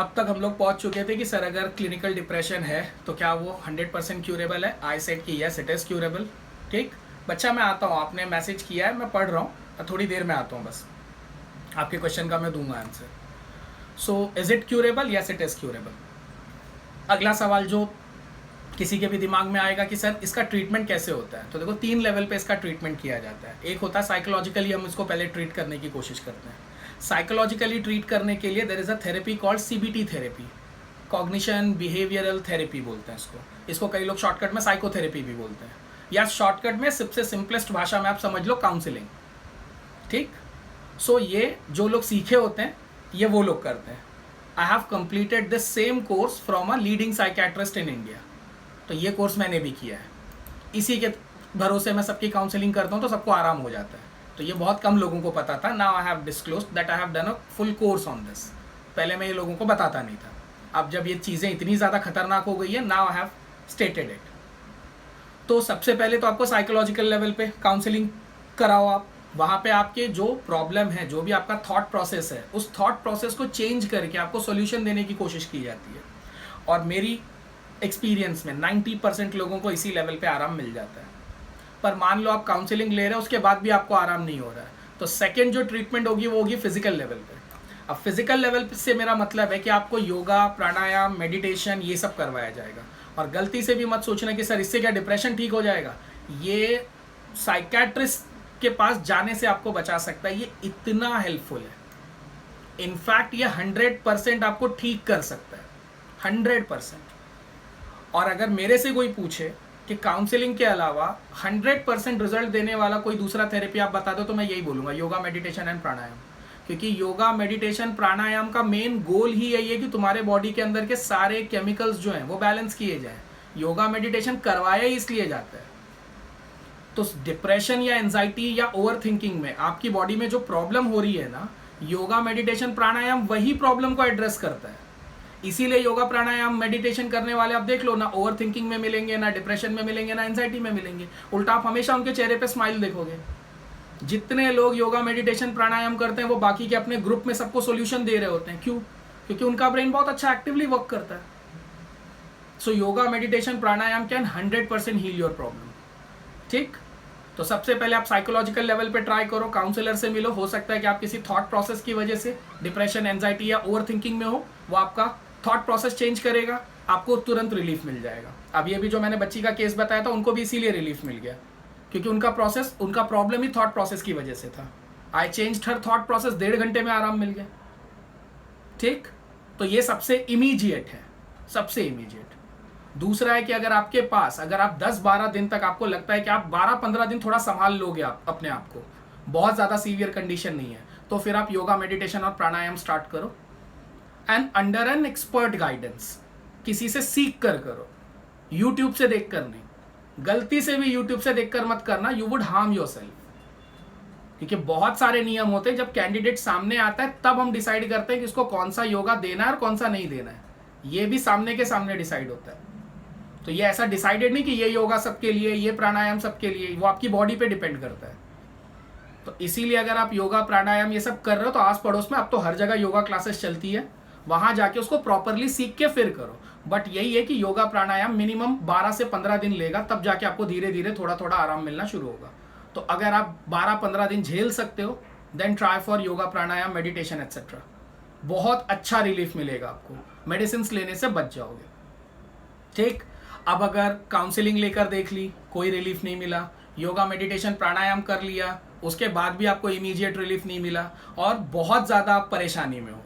अब तक हम लोग पहुंच चुके थे कि सर अगर क्लिनिकल डिप्रेशन है तो क्या वो 100% क्यूरेबल है। आई सेड कि यस इट इज़ क्यूरेबल। ठीक बच्चा, मैं आता हूँ, आपने मैसेज किया है, मैं पढ़ रहा हूँ, थोड़ी देर में आता हूँ, बस आपके क्वेश्चन का मैं दूंगा answer. So is it curable? Yes it is curable. अगला सवाल जो किसी के भी दिमाग में आएगा कि सर इसका ट्रीटमेंट कैसे होता है, तो देखो 3 लेवल पे इसका ट्रीटमेंट किया जाता है। एक होता है साइकोलॉजिकली, हम इसको पहले ट्रीट करने की कोशिश करते हैं। साइकोलॉजिकली ट्रीट करने के लिए there is a therapy called CBT therapy, cognition behavioural therapy बोलते हैं इसको कई लोग शॉर्टकट में साइकोथेरेपी भी बोलते हैं, या शॉर्टकट में सबसे सिंपलेस्ट भाषा में आप समझ लो काउंसलिंग। ठीक, सो ये जो लोग सीखे होते हैं ये वो लोग करते हैं। I have completed this same course from a leading psychiatrist in India. तो ये कोर्स मैंने भी किया है, इसी के भरोसे मैं सबकी काउंसलिंग करता हूँ तो सबको आराम हो जाता है। तो ये बहुत कम लोगों को पता था। Now I have disclosed that I have done a full course on this. पहले मैं ये लोगों को बताता नहीं था, अब जब ये चीज़ें इतनी ज़्यादा खतरनाक हो गई है, now I have stated it. तो सबसे पहले तो आपको साइकोलॉजिकल लेवल पे काउंसलिंग कराओ आप। वहाँ पे आपके जो प्रॉब्लम है, जो भी आपका थॉट प्रोसेस है, उस थॉट प्रोसेस को चेंज करके आपको सॉल्यूशन देने की कोशिश की जाती है। और मेरी एक्सपीरियंस में 90% लोगों को इसी लेवल पे आराम मिल जाता है। पर मान लो आप काउंसलिंग ले रहे हो, उसके बाद भी आपको आराम नहीं हो रहा है, तो सेकेंड जो ट्रीटमेंट होगी वो होगी फिजिकल लेवल पे। अब फिजिकल लेवल से मेरा मतलब है कि आपको योगा, प्राणायाम, मेडिटेशन ये सब करवाया जाएगा। और गलती से भी मत सोचना कि सर इससे क्या डिप्रेशन ठीक हो जाएगा। ये साइकेट्रिस्ट के पास जाने से आपको बचा सकता है। ये इतना हेल्पफुल है, इनफैक्ट ये 100% आपको ठीक कर सकता है, 100%। और अगर मेरे से कोई पूछे कि काउंसलिंग के अलावा 100% रिजल्ट देने वाला कोई दूसरा थेरेपी आप बता दो, तो मैं यही बोलूँगा, योगा, मेडिटेशन एंड प्राणायाम। क्योंकि योगा, मेडिटेशन, प्राणायाम का मेन गोल ही यही है कि तुम्हारे बॉडी के अंदर के सारे केमिकल्स जो हैं वो बैलेंस किए जाएं। योगा मेडिटेशन करवाया ही इसलिए जाता है। तो डिप्रेशन या एंजाइटी या ओवर थिंकिंग में आपकी बॉडी में जो प्रॉब्लम हो रही है ना, योगा, मेडिटेशन, प्राणायाम वही प्रॉब्लम को एड्रेस करता है। इसीलिए योगा, प्राणायाम, मेडिटेशन करने वाले आप देख लो ना, ओवर थिंकिंग में मिलेंगे ना, डिप्रेशन में मिलेंगे ना, एंजाइटी में मिलेंगे। उल्टा आप हमेशा उनके चेहरे पे स्माइल देखोगे। जितने लोग योगा, मेडिटेशन, प्राणायाम करते हैं वो बाकी के अपने ग्रुप में सबको सोल्यूशन दे रहे होते हैं। क्यों? क्योंकि उनका ब्रेन बहुत अच्छा एक्टिवली वर्क करता है। So yoga, meditation, pranayama can 100% heal your problem. ठीक, तो सबसे पहले आप साइकोलॉजिकल लेवल पे ट्राई करो, काउंसलर से मिलो। हो सकता है कि आप किसी थॉट प्रोसेस की वजह से डिप्रेशन, एंजाइटी या ओवर थिंकिंग में हो, वो आपका थॉट प्रोसेस चेंज करेगा, आपको तुरंत रिलीफ मिल जाएगा। अब ये भी जो मैंने बच्ची का केस बताया था, उनको भी इसीलिए रिलीफ मिल गया, क्योंकि उनका प्रोसेस, उनका प्रॉब्लम ही थॉट प्रोसेस की वजह से था। आई चेंज्ड हर थॉट प्रोसेस, 1.5 घंटे में आराम मिल गया। ठीक, तो ये सबसे इमीडिएट है, सबसे इमीडिएट। दूसरा है कि अगर आपके पास, अगर आप 10-12 दिन तक आपको लगता है कि आप 12-15 दिन थोड़ा संभाल लोगे आप अपने आप को, बहुत ज़्यादा सीवियर कंडीशन नहीं है, तो फिर आप योगा, मेडिटेशन और प्राणायाम स्टार्ट करो, and under an expert guidance, किसी से सीख कर करो, यूट्यूब से देख कर नहीं। गलती से भी यूट्यूब से देखकर मत करना, यू वुड हार्म योरसेल्फ। क्योंकि बहुत सारे नियम होते हैं, जब कैंडिडेट सामने आता है तब हम डिसाइड करते हैं कि उसको कौन सा योगा देना है और कौन सा नहीं देना है। ये भी सामने के सामने डिसाइड होता है। तो ये ऐसा डिसाइडेड नहीं कि ये योगा सबके लिए, ये प्राणायाम सबके लिए, वो आपकी बॉडी पे डिपेंड करता है। तो इसीलिए अगर आप योगा, प्राणायाम ये सब कर रहे हो, तो आस पड़ोस में अब तो हर जगह योगा क्लासेस चलती है, वहां जाके उसको प्रॉपरली सीख के फिर करो। बट यही है कि योगा, प्राणायाम मिनिमम 12 से 15 दिन लेगा, तब जाके आपको धीरे धीरे थोड़ा थोड़ा आराम मिलना शुरू होगा। तो अगर आप 12-15 दिन झेल सकते हो, then try for yoga, pranayama, meditation etcetera. बहुत अच्छा रिलीफ मिलेगा आपको, मेडिसिन लेने से बच जाओगे। ठीक, अब अगर काउंसलिंग लेकर देख ली, कोई रिलीफ नहीं मिला, योगा, मेडिटेशन, प्राणायाम कर लिया, उसके बाद भी आपको इमीडिएट रिलीफ नहीं मिला, और बहुत ज़्यादा आप परेशानी में हो,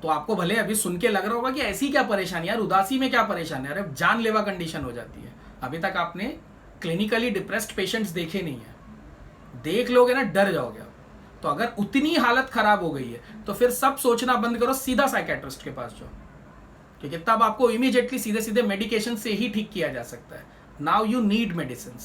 तो आपको भले अभी सुन के लग रहा होगा कि ऐसी क्या परेशानी यार, उदासी में क्या परेशानी है, अरे जानलेवा कंडीशन हो जाती है। अभी तक आपने क्लिनिकली डिप्रेस्ड पेशेंट्स देखे नहीं है, देख लोगे ना डर जाओगे आप। तो अगर उतनी हालत खराब हो गई है, तो फिर सब सोचना बंद करो, सीधा साइकेट्रिस्ट के पास जाओ, क्योंकि तब आपको इमीडिएटली सीधे सीधे मेडिकेशन से ही ठीक किया जा सकता है। Now you need medicine.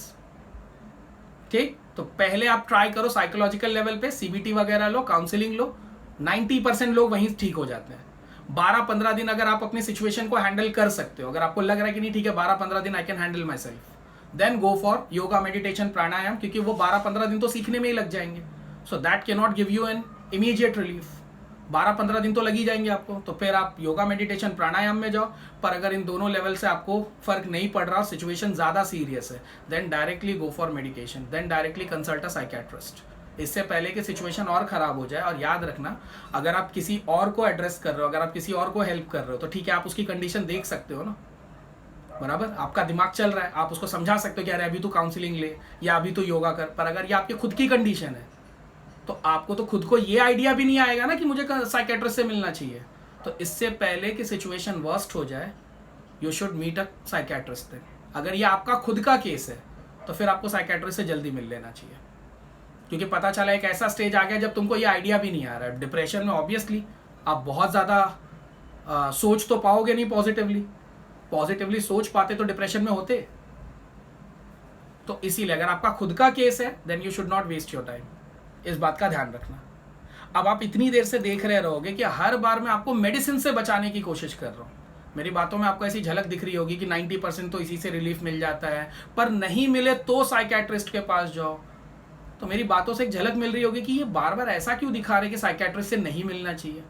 ठीक, तो पहले आप ट्राई करो साइकोलॉजिकल लेवल पे, सीबीटी वगैरह लो, काउंसलिंग लो, 90% लोग वहीं ठीक हो जाते हैं। 12-15 दिन अगर आप अपनी सिचुएशन को हैंडल कर सकते हो, अगर आपको लग रहा है कि नहीं ठीक है 12-15 दिन I can handle myself, then go for yoga, meditation, pranayama, क्योंकि वो 12-15 दिन तो सीखने में ही लग जाएंगे। So that can not give you an immediate relief, 12-15 दिन तो लग ही जाएंगे आपको, तो फिर आप योगा मेडिटेशन प्राणायाम में जाओ। पर अगर इन दोनों लेवल से आपको फर्क नहीं पड़ रहा, सिचुएशन ज़्यादा सीरियस है, then directly go for medication, then directly consult a psychiatrist, इससे पहले कि सिचुएशन और ख़राब हो जाए। और याद रखना, अगर आप किसी और को एड्रेस कर रहे हो, अगर आप किसी और को हेल्प कर रहे हो, तो ठीक है, आप उसकी कंडीशन देख सकते हो ना, बराबर, आपका दिमाग चल रहा है, आप उसको समझा सकते हो कि अरे अभी तो काउंसलिंग ले या अभी तो योगा कर। पर अगर ये आपकी खुद की कंडीशन है, तो आपको तो खुद को ये आइडिया भी नहीं आएगा ना कि मुझे साइकेट्रिस्ट से मिलना चाहिए। तो इससे पहले कि सिचुएशन वर्स्ट हो जाए, you should meet a psychiatrist. अगर ये आपका खुद का केस है, तो फिर आपको साइकेट्रिस्ट से जल्दी मिल लेना चाहिए, क्योंकि पता चला एक ऐसा स्टेज आ गया जब तुमको ये आइडिया भी नहीं आ रहा है। डिप्रेशन में ऑब्वियसली आप बहुत ज़्यादा सोच तो पाओगे नहीं पॉजिटिवली सोच पाते तो डिप्रेशन में होते। तो इसीलिए अगर आपका खुद का केस है, then you should not waste your time, इस बात का ध्यान रखना। अब आप इतनी देर से देख रहे रहोगे कि हर बार मैं आपको मेडिसिन से बचाने की कोशिश कर रहा हूँ। मेरी बातों में आपको ऐसी झलक दिख रही होगी कि 90% तो इसी से रिलीफ मिल जाता है, पर नहीं मिले तो साइकेट्रिस्ट के पास जाओ। तो मेरी बातों से एक झलक मिल रही होगी कि ये बार बार ऐसा क्यों दिखा रहे कि साइकेट्रिस्ट से नहीं मिलना चाहिए।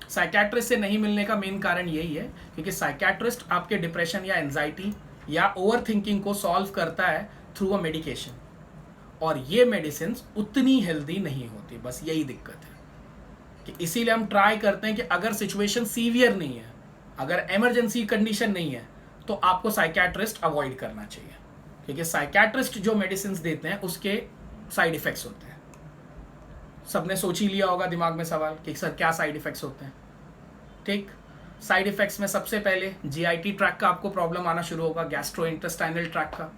साइकेट्रिस्ट से नहीं मिलने का मेन कारण यही है क्योंकि साइकेट्रिस्ट आपके डिप्रेशन या एंजाइटी या ओवर थिंकिंग को सॉल्व करता है थ्रू अ मेडिकेशन, और ये मेडिसिन उतनी हेल्दी नहीं होती। बस यही दिक्कत है कि इसीलिए हम ट्राई करते हैं कि अगर सिचुएशन सीवियर नहीं है, अगर इमरजेंसी कंडीशन नहीं है, तो आपको साइकेट्रिस्ट अवॉइड करना चाहिए, क्योंकि साइकेट्रिस्ट जो मेडिसिन देते हैं उसके साइड इफेक्ट्स होते हैं। सबने सोच ही लिया होगा दिमाग में सवाल कि सर क्या साइड इफेक्ट्स होते हैं। ठीक, साइड इफेक्ट्स में सबसे पहले जीआईटी ट्रैक का आपको प्रॉब्लम आना शुरू होगा, गैस्ट्रो इंटेस्टाइनल ट्रैक का,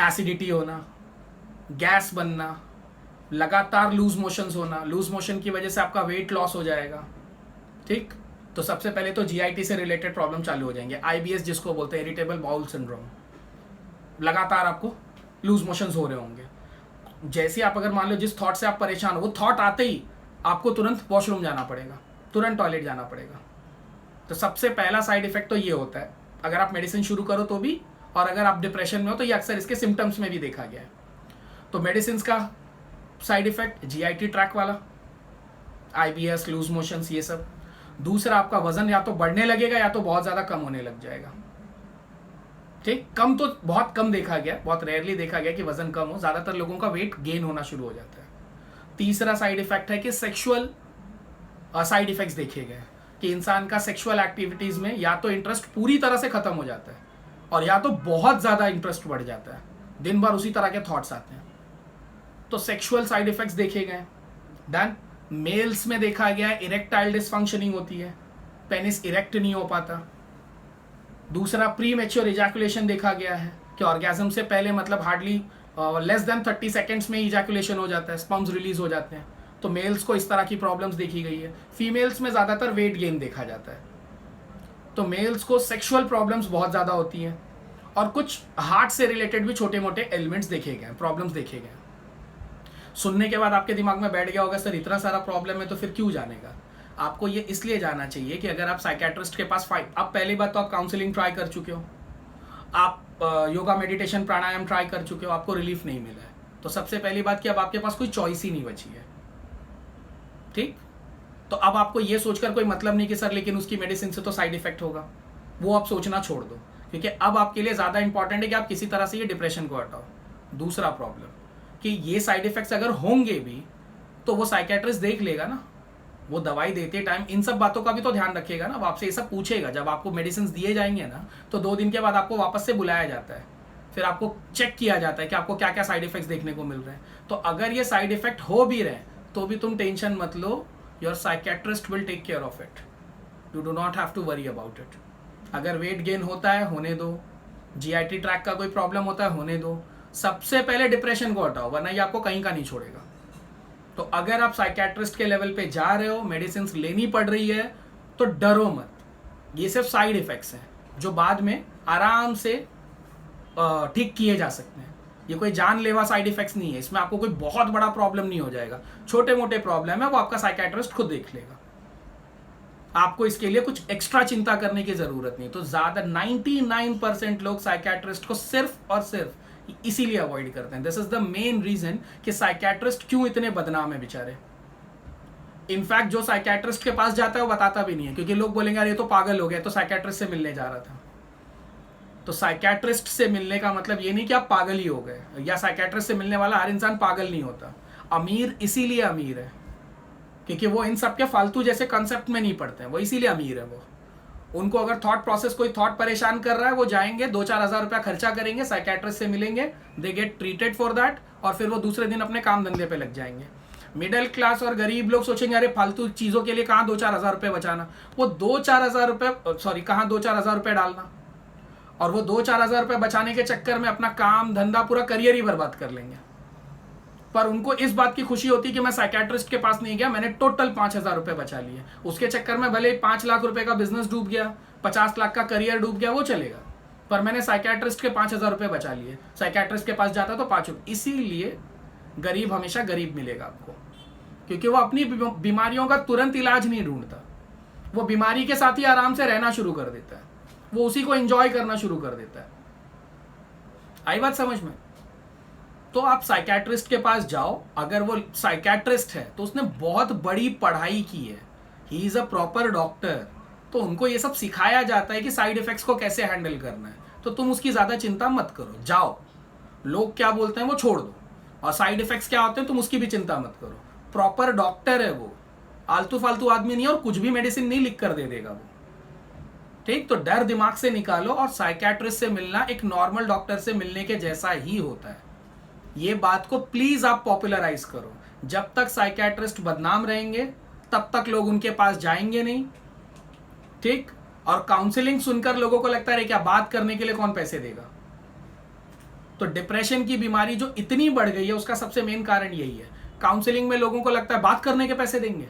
एसिडिटी होना, गैस बनना, लगातार लूज मोशंस होना, लूज मोशन की वजह से आपका वेट लॉस हो जाएगा। ठीक, तो सबसे पहले तो जीआईटी से रिलेटेड प्रॉब्लम चालू हो जाएंगे। आईबीएस जिसको बोलते हैं, इरिटेबल बाउल सिंड्रोम, लगातार आपको लूज मोशंस हो रहे होंगे। जैसे आप अगर मान लो जिस थॉट से आप परेशान हो, वो थॉट आते ही आपको तुरंत वॉशरूम जाना पड़ेगा, तुरंत टॉयलेट जाना पड़ेगा। तो सबसे पहला साइड इफेक्ट तो ये होता है अगर आप मेडिसिन शुरू करो तो भी, और अगर आप डिप्रेशन में हो तो ये अक्सर इसके सिम्टम्स में भी देखा गया है। तो मेडिसिन का साइड इफेक्ट जीआईटी ट्रैक वाला, आईबीएस, लूज मोशंस, ये सब। दूसरा, आपका वजन या तो बढ़ने लगेगा या तो बहुत ज़्यादा कम होने लग जाएगा। ठीक, कम तो बहुत कम देखा गया, बहुत रेयरली देखा गया कि वजन कम हो, ज़्यादातर लोगों का वेट गेन होना शुरू हो जाता है। तीसरा साइड इफेक्ट है कि सेक्सुअल साइड इफेक्ट्स देखे गए कि इंसान का सेक्सुअल एक्टिविटीज़ में या तो इंटरेस्ट पूरी तरह से ख़त्म हो जाता है और या तो बहुत ज़्यादा इंटरेस्ट बढ़ जाता है, दिन भर उसी तरह के थॉट्स आते हैं। तो सेक्सुअल साइड इफेक्ट्स देखे गए। देन मेल्स में देखा गया है इरेक्टाइल डिसफंक्शनिंग होती है, पेनिस इरेक्ट नहीं हो पाता। दूसरा, प्री मैच्योर इजैकुलेशन देखा गया है कि ऑर्गेजम से पहले मतलब हार्डली लेस देन 30 सेकेंड्स में इजैकुलेशन हो जाता है, स्पर्म्स रिलीज हो जाते हैं। तो मेल्स को इस तरह की प्रॉब्लम्स देखी गई है। फीमेल्स में ज़्यादातर वेट गेन देखा जाता है। तो मेल्स को सेक्सुअल प्रॉब्लम्स बहुत ज़्यादा होती हैं, और कुछ हार्ट से रिलेटेड भी छोटे मोटे एलिमेंट्स देखे गए, प्रॉब्लम्स देखे गए। सुनने के बाद आपके दिमाग में बैठ गया होगा सर इतना सारा प्रॉब्लम है तो फिर क्यों जानेगा। आपको ये इसलिए जाना चाहिए कि अगर आप साइकेट्रिस्ट के पास आप पहली बात तो आप काउंसलिंग ट्राई कर चुके हो, आप योगा मेडिटेशन प्राणायाम ट्राई कर चुके हो, आपको रिलीफ नहीं मिला है, तो सबसे पहली बात कि अब आपके पास कोई चॉइस ही नहीं बची है। ठीक, तो अब आपको ये सोचकर कोई मतलब नहीं कि सर लेकिन उसकी मेडिसिन से तो साइड इफेक्ट होगा, वो आप सोचना छोड़ दो, क्योंकि अब आपके लिए ज़्यादा इंपॉर्टेंट है कि आप किसी तरह से ये डिप्रेशन को हटाओ। दूसरा प्रॉब्लम कि ये साइड इफेक्ट्स अगर होंगे भी तो वो साइकेट्रिस्ट देख लेगा ना, वो दवाई देते टाइम इन सब बातों का भी तो ध्यान रखेगा ना, वो आपसे ये सब पूछेगा। जब आपको मेडिसिन दिए जाएंगे ना, तो 2 दिन के बाद आपको वापस से बुलाया जाता है, फिर आपको चेक किया जाता है कि आपको क्या क्या साइड इफेक्ट्स देखने को मिल रहे हैं। तो अगर ये साइड इफेक्ट हो भी रहे तो भी तुम टेंशन मत लो, your psychiatrist will take care of it, you do not have to worry about it. अगर वेट गेन होता है होने दो, जीआईटी ट्रैक का कोई प्रॉब्लम होता है होने दो, सबसे पहले डिप्रेशन को हटाओ, वरना ये आपको कहीं का नहीं छोड़ेगा। तो अगर आप साइकेट्रिस्ट के लेवल पे जा रहे हो, मेडिसिन लेनी पड़ रही है, तो डरो मत। ये सिर्फ साइड इफेक्ट्स हैं जो बाद में आराम से ठीक किए जा सकते हैं। ये कोई जानलेवा साइड इफेक्ट्स नहीं है, इसमें आपको कोई बहुत बड़ा प्रॉब्लम नहीं हो जाएगा। छोटे मोटे प्रॉब्लम है वो आपका साइकेट्रिस्ट खुद देख लेगा, आपको इसके लिए कुछ एक्स्ट्रा चिंता करने की जरूरत नहीं। तो ज्यादा 99% लोग साइकेट्रिस्ट को सिर्फ और सिर्फ इसीलिए अवॉइड करते हैं। This is the main reason कि साइकेट्रिस्ट क्यों इतने बदनाम है बेचारे। इनफैक्ट जो साइकेट्रिस्ट के पास जाता है वो बताता भी नहीं है, क्योंकि लोग बोलेंगे अरे ये तो पागल हो गया, तो साइकेट्रिस्ट से मिलने जा रहा था। तो साइकेट्रिस्ट से मिलने का मतलब ये नहीं कि आप पागल ही हो गए, या साइकेट्रिस्ट से मिलने वाला हर इंसान पागल नहीं होता। अमीर इसीलिए अमीर है क्योंकि वो इन सब के फालतू जैसे कंसेप्ट में नहीं पढ़ते हैं, वो इसीलिए अमीर है। वो उनको अगर थॉट प्रोसेस, कोई थॉट परेशान कर रहा है, वो जाएंगे 2-4 हज़ार रुपया खर्चा करेंगे, साइकेट्रिस्ट से मिलेंगे, they get treated for that, और फिर वो दूसरे दिन अपने काम धंधे पे लग जाएंगे। मिडिल क्लास और गरीब लोग सोचेंगे अरे फालतू चीज़ों के लिए कहाँ 2-4 हज़ार रुपये बचाना, वो 2-4 हज़ार रुपये, सॉरी कहाँ 2-4 हज़ार रुपये डालना, और वो 2-4 हज़ार रुपये बचाने के चक्कर में अपना काम धंधा पूरा करियर ही बर्बाद कर लेंगे। पर उनको इस बात की खुशी होती है कि मैं साइकेट्रिस्ट के पास नहीं गया, मैंने टोटल 5,000 रुपये बचा लिए। उसके चक्कर में भले 5 लाख रुपए का बिजनेस डूब गया, 50 लाख का करियर डूब गया, वो चलेगा, पर मैंने साइकेट्रिस्ट के 5,000 रुपये बचा लिए। साइकेट्रिस्ट के पास जाता तो 5 रुपये। इसीलिए गरीब हमेशा गरीब मिलेगा आपको, क्योंकि वो अपनी बीमारियों का तुरंत इलाज नहीं ढूंढता, वो बीमारी के साथ ही आराम से रहना शुरू कर देता है, वो उसी को एंजॉय करना शुरू कर देता है। आई बात समझ में? तो आप साइकेट्रिस्ट के पास जाओ, अगर वो साइकेट्रिस्ट है तो उसने बहुत बड़ी पढ़ाई की है, he is a proper doctor, तो उनको ये सब सिखाया जाता है कि साइड इफेक्ट्स को कैसे हैंडल करना है। तो तुम उसकी ज्यादा चिंता मत करो, जाओ, लोग क्या बोलते हैं वो छोड़ दो, और साइड इफेक्ट्स क्या होते हैं तुम उसकी भी चिंता मत करो। प्रॉपर डॉक्टर है वो, आलतू फालतू आदमी नहीं है, और कुछ भी मेडिसिन नहीं लिख कर दे देगा वो। ठीक, तो डर दिमाग से निकालो, और साइकेट्रिस्ट से मिलना एक नॉर्मल डॉक्टर से मिलने के जैसा ही होता है। ये बात को प्लीज आप पॉपुलराइज करो। जब तक साइकेट्रिस्ट बदनाम रहेंगे तब तक लोग उनके पास जाएंगे नहीं। ठीक, और काउंसलिंग सुनकर लोगों को लगता है क्या बात करने के लिए कौन पैसे देगा। तो डिप्रेशन की बीमारी जो इतनी बढ़ गई है उसका सबसे मेन कारण यही है। काउंसलिंग में लोगों को लगता है बात करने के पैसे देंगे,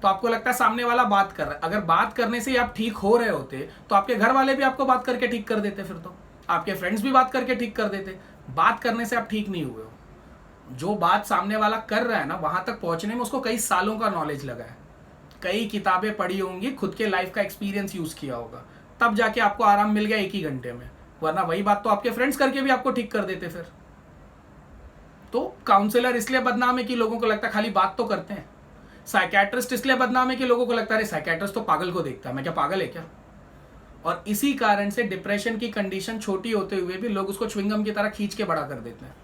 तो आपको लगता है सामने वाला बात कर रहा है। अगर बात करने से ही आप ठीक हो रहे होते तो आपके घर वाले भी आपको बात करके ठीक कर देते, फिर तो आपके फ्रेंड्स भी बात करके ठीक कर देते। बात करने से आप ठीक नहीं हुए हो। जो बात सामने वाला कर रहा है ना, वहां तक पहुंचने में उसको कई सालों का नॉलेज लगा है, कई किताबें पढ़ी होंगी, खुद के लाइफ का एक्सपीरियंस यूज किया होगा, तब जाके आपको आराम मिल गया 1 ही घंटे में। वरना वही बात तो आपके फ्रेंड्स करके भी आपको ठीक कर देते फिर। तो काउंसलर इसलिए बदनाम है कि लोगों को लगता है खाली बात तो करते हैं। साइकेट्रिस्ट इसलिए बदनाम है कि लोगों को लगता है साइकेट्रिस्ट तो पागल को देखता है, मैं क्या पागल है क्या। और इसी कारण से डिप्रेशन की कंडीशन छोटी होते हुए भी लोग उसको च्युइंगम की तरह खींच के बड़ा कर देते हैं।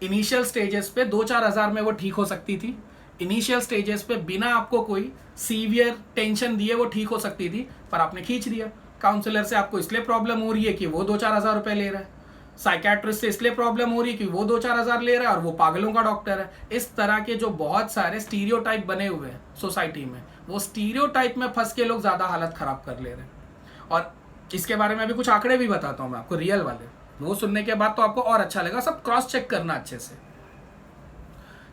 इनिशियल स्टेजेस पे 2-4 हज़ार में वो ठीक हो सकती थी, इनिशियल स्टेजेस पे बिना आपको कोई सीवियर टेंशन दिए वो ठीक हो सकती थी, पर आपने खींच दिया। काउंसलर से आपको इसलिए प्रॉब्लम हो रही है कि वो 2-4 हज़ार रुपए ले रहा है, साइकेट्रिस्ट से इसलिए प्रॉब्लम हो रही है कि वो 2-4 हज़ार ले रहा है और वो पागलों का डॉक्टर है। इस तरह के जो बहुत सारे स्टीरियोटाइप बने हुए हैं सोसाइटी में, वो स्टीरियोटाइप में फंस के लोग ज़्यादा हालत ख़राब कर ले रहे हैं। और इसके बारे में अभी कुछ आंकड़े भी बताता हूँ मैं आपको, रियल वाले, वो सुनने के बाद तो आपको और अच्छा लगेगा। सब क्रॉस चेक करना अच्छे से,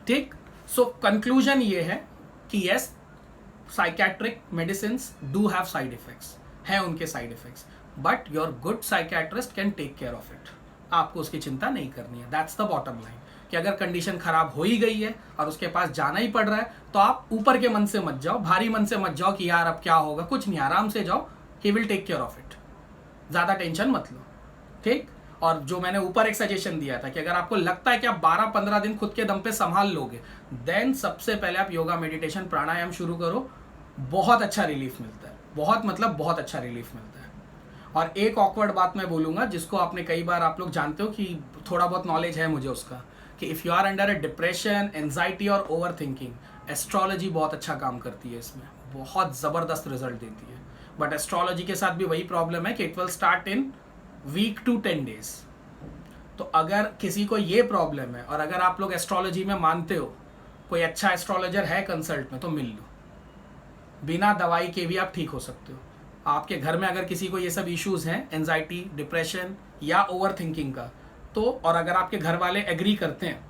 ठीक। सो कंक्लूजन ये है कि yes, psychiatric medicine do have side effects, हैं उनके side effects, but your good psychiatrist can take care of it. आपको उसकी चिंता नहीं करनी है। दैट्स द बॉटम लाइन, कि अगर कंडीशन खराब हो ही गई है और उसके पास जाना ही पड़ रहा है तो आप ऊपर के मन से मत जाओ, भारी मन से मत जाओ कि यार अब क्या होगा, कुछ नहीं, आराम से जाओ, he will take care of it. ज़्यादा टेंशन मत लो, ठीक। और जो मैंने ऊपर एक सजेशन दिया था कि अगर आपको लगता है कि आप 12-15 दिन खुद के दम पे संभाल लोगे, देन सबसे पहले आप योगा, मेडिटेशन, प्राणायाम शुरू करो। बहुत अच्छा रिलीफ मिलता है, बहुत मतलब बहुत अच्छा रिलीफ मिलता है। और एक ऑकवर्ड बात मैं बोलूँगा जिसको आपने कई बार, आप लोग जानते हो कि थोड़ा बहुत नॉलेज है मुझे उसका, कि if you are under a depression, anxiety और ओवर थिंकिंग, एस्ट्रोलॉजी बहुत अच्छा काम करती है इसमें, बहुत ज़बरदस्त रिजल्ट देती है। बट एस्ट्रोलॉजी के साथ भी वही प्रॉब्लम है कि it will start in week to 10 days. तो अगर किसी को ये प्रॉब्लम है और अगर आप लोग एस्ट्रोलॉजी में मानते हो, कोई अच्छा एस्ट्रोलॉजर है कंसल्ट में, तो मिल लो, बिना दवाई के भी आप ठीक हो सकते हो। आपके घर में अगर किसी को ये सब इश्यूज हैं, एंजाइटी, डिप्रेशन या ओवर थिंकिंग का, तो और अगर आपके घर वाले एग्री करते हैं,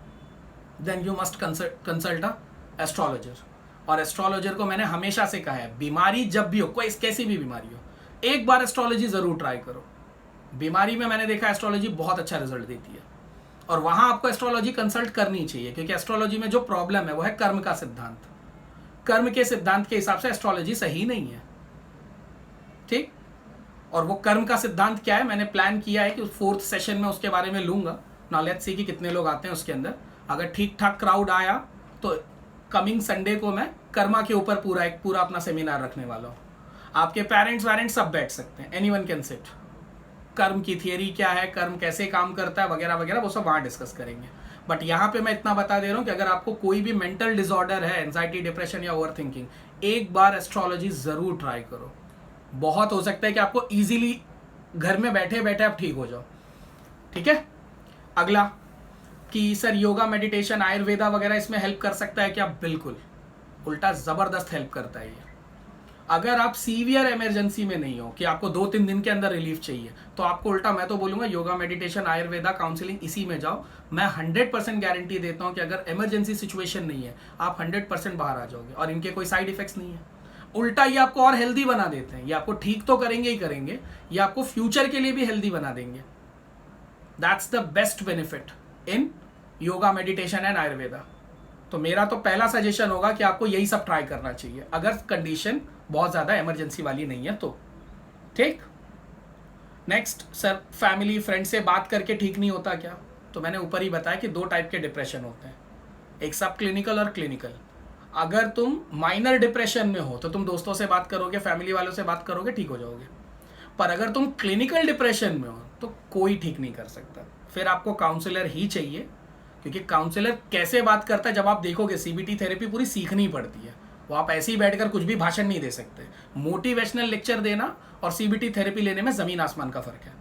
then you must consult a astrologer. और एस्ट्रोलॉजर को मैंने हमेशा से कहा है, बीमारी जब भी हो, कोई कैसी भी बीमारी हो, एक बार एस्ट्रोलॉजी जरूर ट्राई करो। बीमारी में मैंने देखा एस्ट्रोलॉजी बहुत अच्छा रिजल्ट देती है, और वहां आपको एस्ट्रोलॉजी कंसल्ट करनी चाहिए, क्योंकि एस्ट्रोलॉजी में जो प्रॉब्लम है वो है कर्म का सिद्धांत। कर्म के सिद्धांत के हिसाब से एस्ट्रोलॉजी सही नहीं है, ठीक। और वो कर्म का सिद्धांत क्या है, मैंने प्लान किया है कि 4th सेशन में उसके बारे में लूंगा। नाउ लेट्स सी कि कितने लोग आते हैं उसके अंदर। अगर ठीक ठाक क्राउड आया तो कमिंग संडे को मैं कर्मा के ऊपर पूरा अपना सेमिनार रखने वाला हूँ। आपके पेरेंट्स सब बैठ सकते हैं, एनीवन कैन सिट। कर्म की थियरी क्या है, कर्म कैसे काम करता है वगैरह वगैरह, वो सब वहाँ डिस्कस करेंगे। बट यहाँ पे मैं इतना बता दे रहा हूँ कि अगर आपको कोई भी मेंटल डिसऑर्डर है, एंजाइटी, डिप्रेशन या ओवर थिंकिंग, एक बार एस्ट्रोलॉजी जरूर ट्राई करो। बहुत हो सकता है कि आपको इजीली घर में बैठे बैठे आप ठीक हो जाओ। ठीक है। अगला कि सर योगा, मेडिटेशन, आयुर्वेदा वगैरह इसमें हेल्प कर सकता है क्या? बिल्कुल, उल्टा जबरदस्त हेल्प करता है ये। अगर आप सीवियर इमरजेंसी में नहीं हो कि आपको 2-3 दिन के अंदर रिलीफ चाहिए, तो आपको उल्टा मैं तो बोलूंगा योगा, मेडिटेशन, आयुर्वेदा, काउंसलिंग इसी में जाओ। मैं 100% गारंटी देता हूं कि अगर इमरजेंसी सिचुएशन नहीं है, आप 100% बाहर आ जाओगे और इनके कोई साइड इफेक्ट्स नहीं है। उल्टा ये आपको और हेल्दी बना देते हैं। ये आपको ठीक तो करेंगे ही करेंगे, ये आपको फ्यूचर के लिए भी हेल्दी बना देंगे। That's the best benefit in yoga, meditation and Ayurveda. तो मेरा तो पहला सजेशन होगा कि आपको यही सब ट्राई करना चाहिए, अगर कंडीशन बहुत ज्यादा इमरजेंसी वाली नहीं है तो। ठीक। नेक्स्ट, सर फैमिली फ्रेंड से बात करके ठीक नहीं होता क्या? तो मैंने ऊपर ही बताया कि 2 टाइप के डिप्रेशन होते हैं, एक सब क्लिनिकल और क्लिनिकल। अगर तुम माइनर डिप्रेशन में हो तो तुम दोस्तों से बात करोगे, फैमिली वालों से बात करोगे, ठीक हो जाओगे। पर अगर तुम क्लिनिकल डिप्रेशन में हो तो कोई ठीक नहीं कर सकता, फिर आपको काउंसलर ही चाहिए। क्योंकि काउंसलर कैसे बात करता है जब आप देखोगे, सीबीटी थेरेपी पूरी सीखनी पड़ती है। वो आप ऐसे ही बैठकर कुछ भी भाषण नहीं दे सकते। मोटिवेशनल लेक्चर देना और सीबीटी थेरेपी लेने में जमीन आसमान का फर्क है।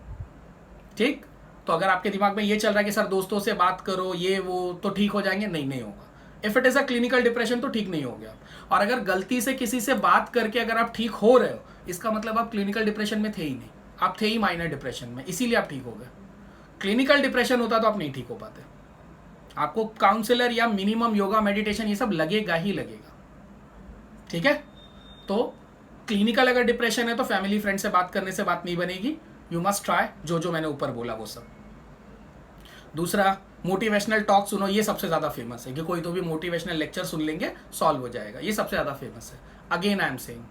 ठीक। तो अगर आपके दिमाग में ये चल रहा है कि सर दोस्तों से बात करो, ये वो तो ठीक हो जाएंगे, नहीं होगा। If it is a clinical depression तो ठीक नहीं हो गया। और अगर गलती से किसी से बात करके अगर आप ठीक हो रहे हो, इसका मतलब आप क्लिनिकल डिप्रेशन में थे ही नहीं, आप थे ही माइनर डिप्रेशन में, इसीलिए आप ठीक हो गए। क्लिनिकल डिप्रेशन होता तो आप नहीं ठीक हो पाते। आपको काउंसलर या मिनिमम योगा, मेडिटेशन ये सब लगेगा ही लगेगा। ठीक है। तो क्लिनिकल अगर डिप्रेशन है तो फैमिली फ्रेंड से बात करने से बात नहीं बनेगी। यू मस्ट ट्राई जो मैंने ऊपर बोला वो सब। दूसरा, मोटिवेशनल टॉक सुनो, ये सबसे ज्यादा फेमस है कि कोई तो भी मोटिवेशनल लेक्चर सुन लेंगे, सॉल्व हो जाएगा, ये सबसे ज्यादा फेमस है। अगेन आई एम सेइंग,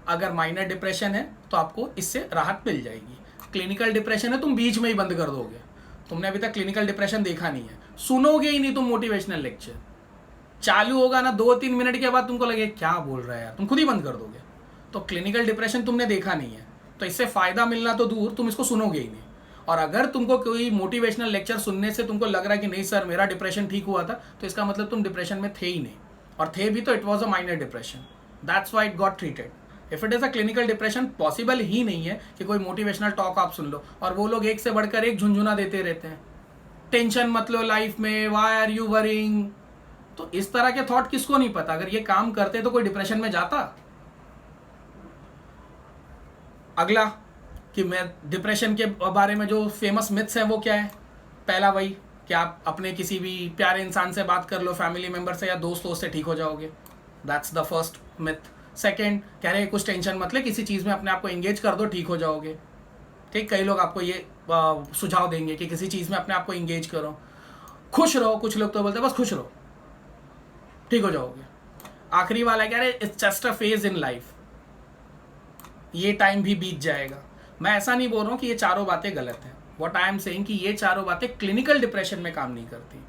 अगर माइनर डिप्रेशन है तो आपको इससे राहत मिल जाएगी। क्लिनिकल डिप्रेशन है, तुम बीच में ही बंद कर दोगे। तुमने अभी तक क्लिनिकल डिप्रेशन देखा नहीं है, सुनोगे ही नहीं तुम मोटिवेशनल लेक्चर। चालू होगा ना 2-3 मिनट के बाद तुमको लगे क्या बोल रहा है यार, तुम खुद ही बंद कर दोगे। तो क्लिनिकल डिप्रेशन तुमने देखा नहीं है, तो इससे फायदा मिलना तो दूर, तुम इसको सुनोगे ही नहीं। और अगर तुमको कोई मोटिवेशनल लेक्चर सुनने से तुमको लग रहा है कि नहीं सर मेरा डिप्रेशन ठीक हुआ था, तो इसका मतलब तुम डिप्रेशन में थे ही नहीं, और थे भी तो it was a minor depression, that's why it got treated. If it is a clinical depression, possible ही नहीं है कि कोई मोटिवेशनल टॉक आप सुन लो और वो लोग एक से बढ़कर एक झुंझुना देते रहते हैं, टेंशन मत लो लाइफ में, व्हाई आर यू वरिंग। तो इस तरह के थॉट किसको नहीं पता, अगर ये काम करते तो कोई डिप्रेशन में जाता। अगला कि मैं डिप्रेशन के बारे में जो फेमस मिथ्स हैं वो क्या है? पहला वही कि आप अपने किसी भी प्यारे इंसान से बात कर लो, फैमिली मेंबर से या दोस्तों से ठीक हो जाओगे, that's the first myth. Second, कह रहे हैं कुछ टेंशन मत ले, किसी चीज़ में अपने आप को एंगेज कर दो, ठीक हो जाओगे। ठीक, कई लोग आपको ये सुझाव देंगे कि किसी चीज़ में अपने आप को एंगेज करो, खुश रहो। कुछ लोग तो बोलते हैं बस खुश रहो, ठीक हो जाओगे। आखिरी वाला कह रहे it's just a phase in life, ये टाइम भी बीत जाएगा। मैं ऐसा नहीं बोल रहा हूँ कि ये चारों बातें गलत हैं। व्हाट आई एम सेइंग कि ये चारों बातें क्लिनिकल डिप्रेशन में काम नहीं करती,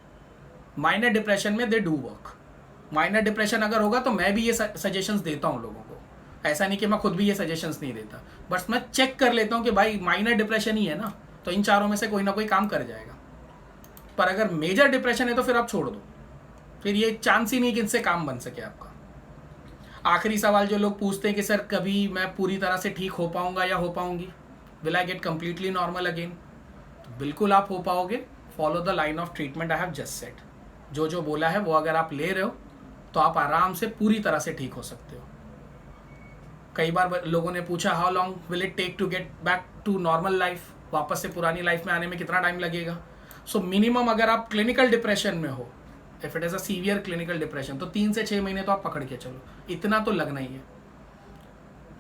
माइनर डिप्रेशन में they do work. Minor depression अगर होगा तो मैं भी ये सजेशंस देता हूँ लोगों को, ऐसा नहीं कि मैं खुद भी ये सजेशंस नहीं देता, बस मैं चेक कर लेता हूँ कि भाई माइनर डिप्रेशन ही है ना, तो इन चारों में से कोई ना कोई काम कर जाएगा। पर अगर मेजर डिप्रेशन है तो फिर आप छोड़ दो, फिर ये चांस ही नहीं कि इनसे काम बन सके आपका। आखिरी सवाल जो लोग पूछते हैं कि सर कभी मैं पूरी तरह से ठीक हो पाऊंगा या हो पाऊंगी, will I get completely normal again? तो बिल्कुल आप हो पाओगे। Follow the line of treatment I have just said, जो बोला है वो अगर आप ले रहे हो तो आप आराम से पूरी तरह से ठीक हो सकते हो। कई बार लोगों ने पूछा how long will it take to get back to normal life, वापस से पुरानी लाइफ में आने में कितना टाइम लगेगा? सो मिनिमम अगर आप क्लिनिकल डिप्रेशन में हो, if it is a severe clinical depression, तो 3 से 6 महीने तो आप पकड़ के चलो, इतना तो लगना ही है।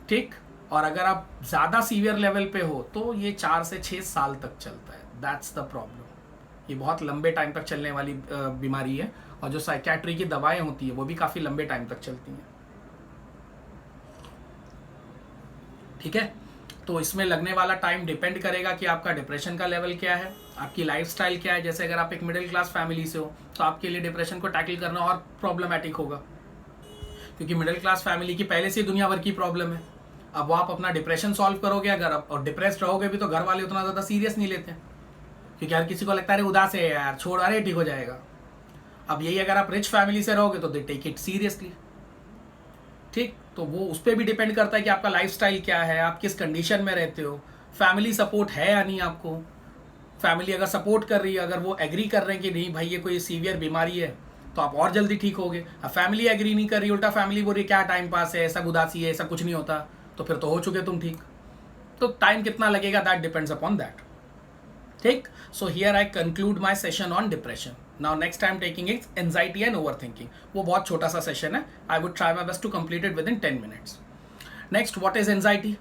ठीक। और अगर आप ज़्यादा सीवियर लेवल पे हो तो ये 4 से 6 साल तक चलता है, दैट्स द प्रॉब्लम। ये बहुत लंबे टाइम तक चलने वाली बीमारी है, और जो साइकेट्री की दवाएं होती है वो भी काफ़ी लंबे टाइम तक चलती हैं। ठीक है। तो इसमें लगने वाला टाइम डिपेंड करेगा कि आपका डिप्रेशन का लेवल क्या है, आपकी लाइफस्टाइल क्या है। जैसे अगर आप एक मिडिल क्लास फैमिली से हो तो आपके लिए डिप्रेशन को टैकल करना और प्रॉब्लमेटिक होगा, क्योंकि मिडिल क्लास फैमिली की पहले से ही दुनिया भर की प्रॉब्लम है। अब वो आप अपना डिप्रेशन सॉल्व करोगे अगर आप, और डिप्रेस्ड रहोगे भी, तो घर वाले उतना ज़्यादा सीरियस नहीं लेते, क्योंकि हर किसी को लगता है उदास है यार, छोड़, अरे ठीक हो जाएगा। अब यही अगर आप रिच फैमिली से रहोगे तो दे टेक इट सीरियसली। ठीक, तो वो उस पर भी डिपेंड करता है कि आपका लाइफस्टाइल क्या है, आप किस कंडीशन में रहते हो, फैमिली सपोर्ट है या नहीं आपको। फैमिली अगर सपोर्ट कर रही है, अगर वो एग्री कर रहे हैं कि नहीं भाई ये कोई सीवियर बीमारी है, तो आप और जल्दी ठीक होगे। अब फैमिली एग्री नहीं कर रही, उल्टा फैमिली बोल रही क्या टाइम पास है, सब उदासी है, ऐसा कुछ नहीं होता, तो फिर तो हो चुके तुम ठीक। तो टाइम कितना लगेगा, दैट डिपेंड्स अपॉन दैट। ठीक, so here I conclude my session on depression. Now next time taking is anxiety and over thinking. वो बहुत छोटा सा सेशन है, I would try my best to complete it within 10 minutes. Next, what is anxiety?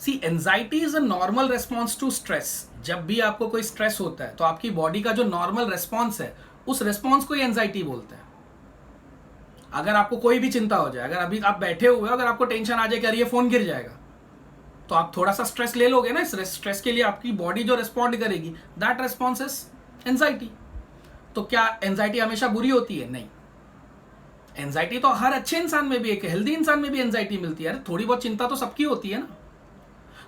See, anxiety is a normal response to stress. जब भी आपको कोई stress होता है तो आपकी बॉडी का जो नॉर्मल रेस्पॉन्स है, उस रेस्पॉन्स को ही एंजाइटी बोलते हैं। अगर आपको कोई भी चिंता हो जाए, अगर अभी आप बैठे हुए हो, अगर आपको टेंशन आ जाए कि अरे ये फोन गिर जाएगा, तो आप थोड़ा सा स्ट्रेस ले लोगे ना। इस स्ट्रेस के लिए आपकी बॉडी जो रिस्पॉन्ड करेगी, दैट रिस्पॉन्स इज एंजाइटी। तो क्या एंजाइटी हमेशा बुरी होती है? नहीं। एंजाइटी तो हर अच्छे इंसान में भी, एक हेल्दी इंसान में भी एंजाइटी मिलती है। अरे थोड़ी बहुत चिंता तो सबकी होती है ना।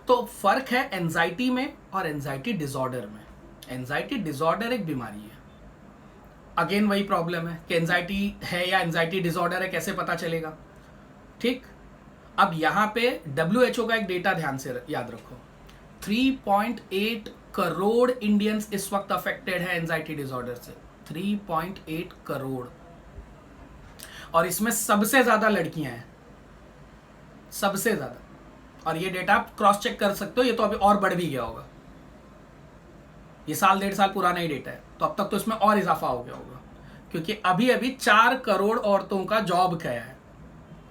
तो फर्क है एंजाइटी में और एंजाइटी डिसऑर्डर में। एंजाइटी डिसऑर्डर एक बीमारी है। अगेन वही प्रॉब्लम है कि एंजाइटी है या एंजाइटी डिसऑर्डर है, कैसे पता चलेगा? ठीक, अब यहां पे WHO का एक डेटा ध्यान से याद रखो। 3.8 करोड़ इंडियंस इस वक्त अफेक्टेड है एंजाइटी डिसऑर्डर से। 3.8 करोड़, और इसमें सबसे ज्यादा लड़कियां हैं, सबसे ज्यादा। और ये डेटा आप क्रॉस चेक कर सकते हो, ये तो अभी और बढ़ भी गया होगा। ये साल 1.5 साल पुराना ही डेटा है, तो अब तक तो इसमें और इजाफा हो गया होगा, क्योंकि अभी अभी 4 करोड़ औरतों का जॉब गया है।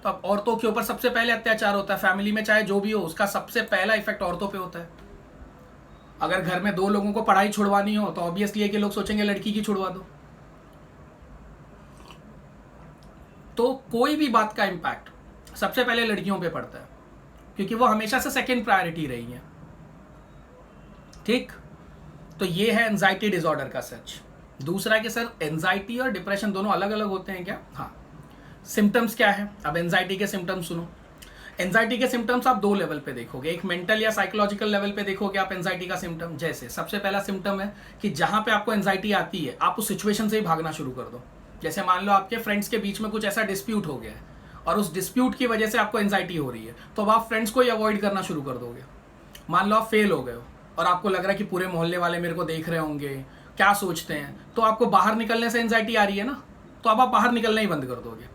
तो अब औरतों के ऊपर सबसे पहले अत्याचार होता है। फैमिली में चाहे जो भी हो, उसका सबसे पहला इफेक्ट औरतों पे होता है। अगर घर में 2 लोगों को पढ़ाई छुड़वानी हो तो ऑब्वियसली है कि लोग सोचेंगे लड़की की छुड़वा दो। तो कोई भी बात का इम्पैक्ट सबसे पहले लड़कियों पे पड़ता है, क्योंकि वो हमेशा से सेकंड प्रायोरिटी रही है। ठीक, तो ये है एंजाइटी डिसऑर्डर का सच। दूसरा कि सर एंजाइटी और डिप्रेशन दोनों अलग अलग होते हैं क्या? हाँ। सिम्टम्स क्या है? अब एंजाइटी के सिम्टम्स सुनो। एंजाइटी के सिम्टम्स आप 2 लेवल पे देखोगे, एक मेंटल या साइकोलॉजिकल लेवल पे देखोगे आप एंजाइटी का सिम्टम। जैसे सबसे पहला सिम्टम है कि जहां पे आपको एंजाइटी आती है, आप उस सिचुएशन से ही भागना शुरू कर दो। जैसे मान लो आपके फ्रेंड्स के बीच में कुछ ऐसा डिस्प्यूट हो गया है, और उस डिस्प्यूट की वजह से आपको एंजाइटी हो रही है, तो अब आप फ्रेंड्स को ही अवॉइड करना शुरू कर दोगे। मान लो आप फेल हो गए हो और आपको लग रहा है कि पूरे मोहल्ले वाले मेरे को देख रहे होंगे, क्या सोचते हैं, तो आपको बाहर निकलने से एंजाइटी आ रही है ना, तो अब आप बाहर निकलना ही बंद कर दोगे।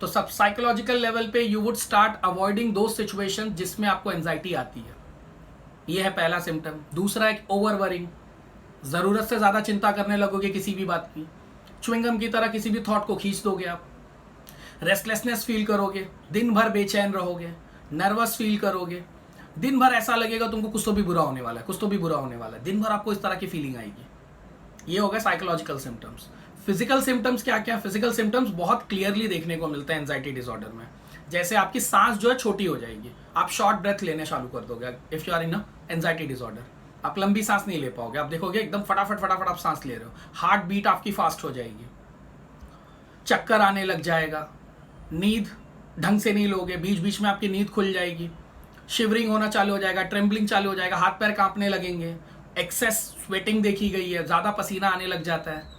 तो सब साइकोलॉजिकल लेवल पे यू वुड स्टार्ट अवॉइडिंग दो सिचुएशन जिसमें आपको एंजाइटी आती है। ये है पहला सिम्टम। दूसरा है ओवर वरिंग, जरूरत से ज्यादा चिंता करने लगोगे किसी भी बात की, च्युइंगम की तरह किसी भी थॉट को खींच दोगे आप। रेस्टलेसनेस फील करोगे, दिन भर बेचैन रहोगे, नर्वस फील करोगे, दिन भर ऐसा लगेगा तुमको कुछ तो भी बुरा होने वाला है, कुछ तो भी बुरा होने वाला है, दिन भर आपको इस तरह की फीलिंग आएगी। ये हो गया साइकोलॉजिकल सिम्टम्स। फिजिकल सिम्टम्स क्या क्या? फिजिकल सिम्टम्स बहुत क्लियरली देखने को मिलते हैं एंजाइटी डिसऑर्डर में। जैसे आपकी सांस जो है छोटी हो जाएगी, आप शॉर्ट ब्रेथ लेने चालू कर दोगे। If you are in a anxiety disorder, आप लंबी सांस नहीं ले पाओगे, आप देखोगे एकदम फटाफट फटाफट आप सांस ले रहे हो, हार्ट बीट आपकी फास्ट हो जाएगी, चक्कर आने लग जाएगा, नींद ढंग से नहीं लोगे, बीच बीच में आपकी नींद खुल जाएगी, शिवरिंग होना चालू हो जाएगा, ट्रेम्बलिंग चालू हो जाएगा, हाथ पैर कांपने लगेंगे, एक्सेस स्वेटिंग देखी गई है, ज़्यादा पसीना आने लग जाता है,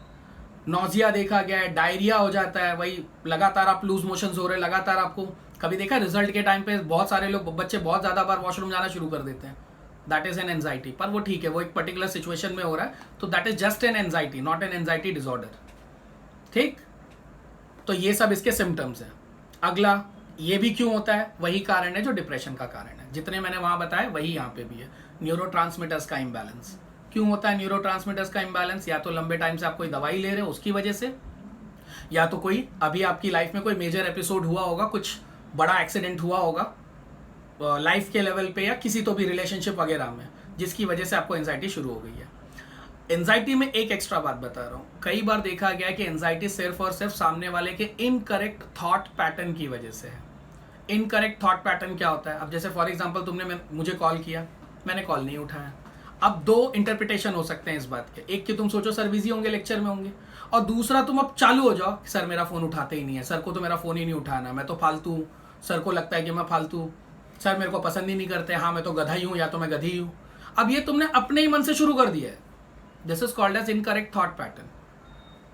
नौजिया देखा गया है, डायरिया हो जाता है, वही लगातार आप लूज मोशंस हो रहे हैं, लगातार आपको कभी देखा रिजल्ट के टाइम पे बहुत सारे लोग, बच्चे बहुत ज़्यादा बार वॉशरूम जाना शुरू कर देते हैं, दैट इज एन एंजाइटी। पर वो ठीक है, वो एक पर्टिकुलर सिचुएशन में हो रहा है, तो that is just an anxiety, not an anxiety disorder. ठीक, तो ये सब इसके सिम्टम्स हैं। अगला, ये भी क्यों होता है? वही कारण है जो डिप्रेशन का कारण है, जितने मैंने वहां बताए वही यहाँ पे भी है, न्यूरोट्रांसमीटर्स का इम्बैलेंस। क्यों होता है न्यूरोट्रांसमीटर्स का इम्बैलेंस? या तो लंबे टाइम से आप कोई दवाई ले रहे हो उसकी वजह से, या तो कोई अभी आपकी लाइफ में कोई मेजर एपिसोड हुआ होगा, कुछ बड़ा एक्सीडेंट हुआ होगा लाइफ के लेवल पे, या किसी तो भी रिलेशनशिप वगैरह में, जिसकी वजह से आपको एंजाइटी शुरू हो गई है। एंजाइटी में एक एक्स्ट्रा बात बता रहा हूँ, कई बार देखा गया है कि एंजाइटी सिर्फ और सिर्फ सामने वाले के इनकरेक्ट थॉट पैटर्न की वजह से है। इनकरेक्ट थॉट पैटर्न क्या होता है? अब जैसे फॉर एग्जांपल तुमने मुझे कॉल किया, मैंने कॉल नहीं उठाया। अब दो इंटरप्रिटेशन हो सकते हैं इस बात के, एक कि तुम सोचो सर बिजी होंगे, लेक्चर में होंगे, और दूसरा तुम अब चालू हो जाओ कि सर मेरा फ़ोन उठाते ही नहीं है, सर को तो मेरा फ़ोन ही नहीं उठाना, मैं तो फालतू हूँ, सर को लगता है कि मैं फालतू हूँ, सर मेरे को पसंद ही नहीं करते, हाँ मैं तो गधा ही हूँ या तो मैं गधी हूँ। अब ये तुमने अपने ही मन से शुरू कर दिया है। This is called as incorrect thought pattern.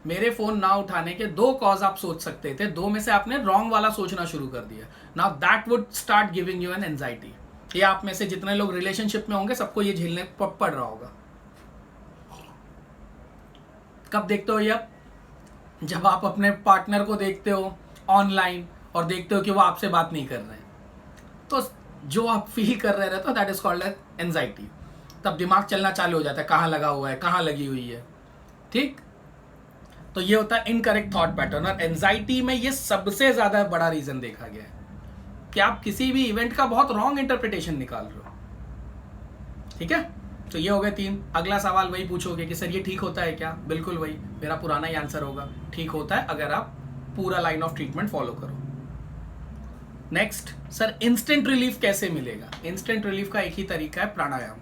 मेरे फ़ोन ना उठाने के 2 कॉज आप सोच सकते थे, 2 में से आपने रॉन्ग वाला सोचना शुरू कर दिया। Now that would start giving you N anxiety. ये आप में से जितने लोग रिलेशनशिप में होंगे सबको ये झेलने पड़ रहा होगा। कब देखते हो ये? जब आप अपने पार्टनर को देखते हो ऑनलाइन और देखते हो कि वो आपसे बात नहीं कर रहे हैं, तो जो आप फील कर रहे रहते हो that is called as anxiety. तब दिमाग चलना चालू हो जाता है, कहाँ लगा हुआ है, कहाँ लगी हुई है। ठीक, तो ये होता है इनकरेक्ट थॉट पैटर्न। और एंजाइटी में ये सबसे ज्यादा बड़ा रीजन देखा गया है कि आप किसी भी इवेंट का बहुत रॉन्ग इंटरप्रिटेशन निकाल रहे हो। ठीक है, तो ये हो गए 3। अगला सवाल वही पूछोगे कि सर ये ठीक होता है क्या? बिल्कुल वही, मेरा पुराना ही आंसर होगा, ठीक होता है अगर आप पूरा लाइन ऑफ ट्रीटमेंट फॉलो करो। नेक्स्ट, सर इंस्टेंट रिलीफ कैसे मिलेगा? इंस्टेंट रिलीफ का एक ही तरीका है, प्राणायाम।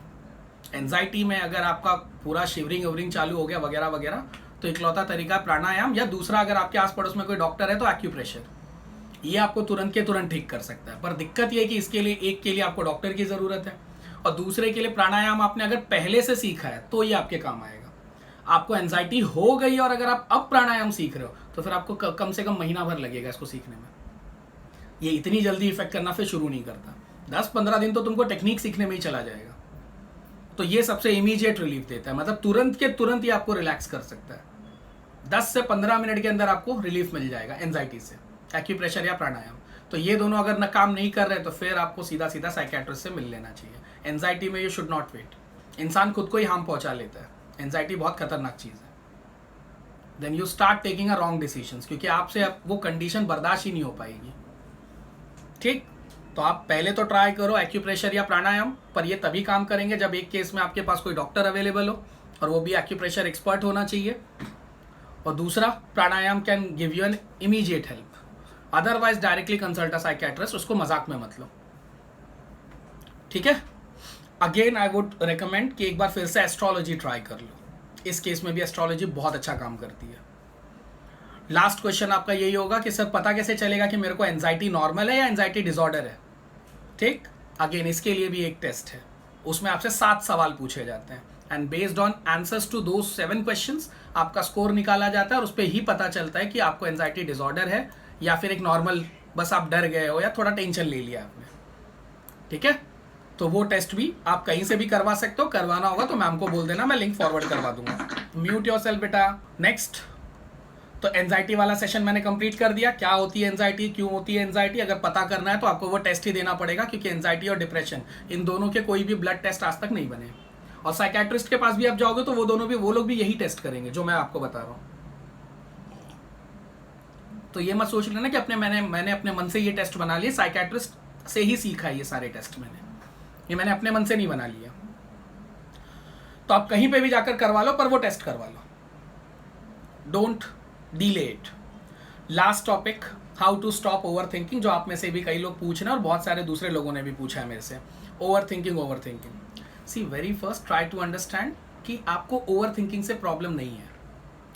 एंजाइटी में अगर आपका पूरा शिवरिंग ववरिंग चालू हो गया वगैरह वगैरह, तो इकलौता तरीका है प्राणायाम, या दूसरा अगर आपके आस पड़ोस में कोई डॉक्टर है तो एक्यूप्रेशर। ये आपको तुरंत के तुरंत ठीक कर सकता है। पर दिक्कत ये है कि इसके लिए एक के लिए आपको डॉक्टर की जरूरत है और दूसरे के लिए प्राणायाम आपने अगर पहले से सीखा है तो ये आपके काम आएगा। आपको एंजाइटी हो गई और अगर आप अब प्राणायाम सीख रहे हो तो फिर आपको कम से कम महीना भर लगेगा इसको सीखने में। ये इतनी जल्दी इफेक्ट करना फिर शुरू नहीं करता, 10-15 दिन तो तुमको टेक्निक सीखने में ही चला जाएगा। तो ये सबसे इमीडिएट रिलीफ देता है, मतलब तुरंत के तुरंत ही आपको रिलैक्स कर सकता है। 10 से 15 मिनट के अंदर आपको रिलीफ मिल जाएगा एंजाइटी से, एक्यूप्रेशर या प्राणायाम। तो ये दोनों अगर न काम नहीं कर रहे तो फिर आपको सीधा सीधा साइकियाट्रिस्ट से मिल लेना चाहिए। एंजाइटी में यू शुड नॉट वेट। इंसान खुद को ही हार्म पहुंचा लेता है। एंजाइटी बहुत खतरनाक चीज़ है। Then you start taking a wrong decisions, क्योंकि आपसे वो कंडीशन बर्दाश्त ही नहीं हो पाएगी। ठीक, तो आप पहले तो ट्राई करो एक्यूप्रेशर या प्राणायाम, पर ये तभी काम करेंगे जब एक केस में आपके पास कोई डॉक्टर अवेलेबल हो और वो भी एक्यूप्रेशर एक्सपर्ट होना चाहिए। और दूसरा, pranayama can give you an immediate help, otherwise directly consult a psychiatrist. उसको मजाक में मत लो। ठीक है, अगेन आई वुड रिकमेंड कि एक बार फिर से एस्ट्रोलॉजी ट्राई कर लो। इस केस में भी एस्ट्रोलॉजी बहुत अच्छा काम करती है। लास्ट क्वेश्चन आपका यही होगा कि सर पता कैसे चलेगा कि मेरे को एंजाइटी नॉर्मल है या एंजाइटी डिसऑर्डर है? ठीक, अगेन इसके लिए भी एक टेस्ट है, उसमें आपसे 7 सवाल पूछे जाते हैं and based on answers to those 7 questions आपका स्कोर निकाला जाता है और उस पर ही पता चलता है कि आपको एंजाइटी डिसऑर्डर है या फिर एक नॉर्मल बस आप डर गए हो या थोड़ा टेंशन ले लिया आपने। ठीक है, तो वो टेस्ट भी आप कहीं से भी करवा सकते हो। करवाना होगा तो मैम को बोल देना, मैं लिंक फॉरवर्ड करवा दूंगा। म्यूट योरसेल्फ बेटा। नेक्स्ट, तो एंजाइटी वाला सेशन मैंने कंप्लीट कर दिया। क्या होती है एंजाइटी, क्यों होती है एंजाइटी, अगर पता करना है तो आपको वो टेस्ट ही देना पड़ेगा, क्योंकि एंजाइटी और डिप्रेशन इन दोनों के कोई भी ब्लड टेस्ट आज तक नहीं बने। और साइकियाट्रिस्ट के पास भी आप जाओगे तो वो लोग भी यही टेस्ट करेंगे जो मैं आपको बता रहा हूँ। तो ये मत सोच लेना कि मैंने अपने मन से ये टेस्ट बना लिए, साइकियाट्रिस्ट से ही सीखा है ये सारे टेस्ट। मैंने अपने मन से नहीं बना लिया। तो आप कहीं पे भी जाकर करवा लो, पर वो टेस्ट करवा लो। Don't delay it. Last topic, how to stop over thinking, जो आप में से भी कई लोग पूछ रहे हैं और बहुत सारे दूसरे लोगों ने भी पूछा है मेरे से। Over thinking. See, very first try to understand कि आपको ओवर थिंकिंग से प्रॉब्लम नहीं है।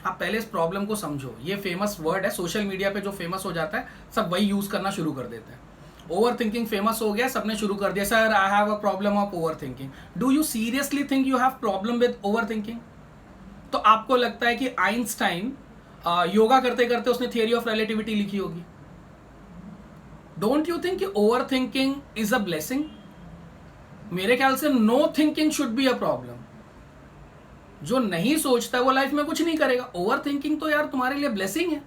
आप पहले इस प्रॉब्लम को समझो। ये फेमस वर्ड है, सोशल मीडिया पे जो फेमस हो जाता है सब वही यूज करना शुरू कर देते हैं। ओवर थिंकिंग फेमस हो गया, सबने शुरू कर दिया, sir I have a problem of over thinking. Do you seriously think you have problem with over thinking? तो आपको लगता है कि आइंस्टाइन योगा करते करते उसने थियरी ऑफ रिलेटिविटी लिखी होगी? डोंट यू थिंक कि over thinking is a blessing? मेरे ख्याल से no thinking should be a problem. जो नहीं सोचता वो लाइफ में कुछ नहीं करेगा। ओवर थिंकिंग तो यार तुम्हारे लिए ब्लेसिंग है।